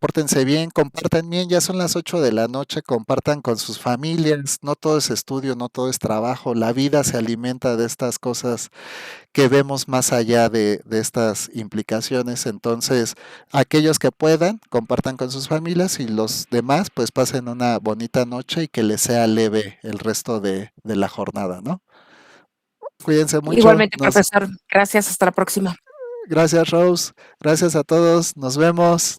pórtense bien, compartan bien, ya son las 8 de la noche, compartan con sus familias, no todo es estudio, no todo es trabajo, la vida se alimenta de estas cosas que vemos más allá de estas implicaciones. Entonces, aquellos que puedan, compartan con sus familias y los demás, pues pasen una bonita noche y que les sea leve el resto de la jornada, ¿no? Cuídense mucho. Igualmente, profesor, gracias, hasta la próxima. Gracias, Rose. Gracias a todos. Nos vemos.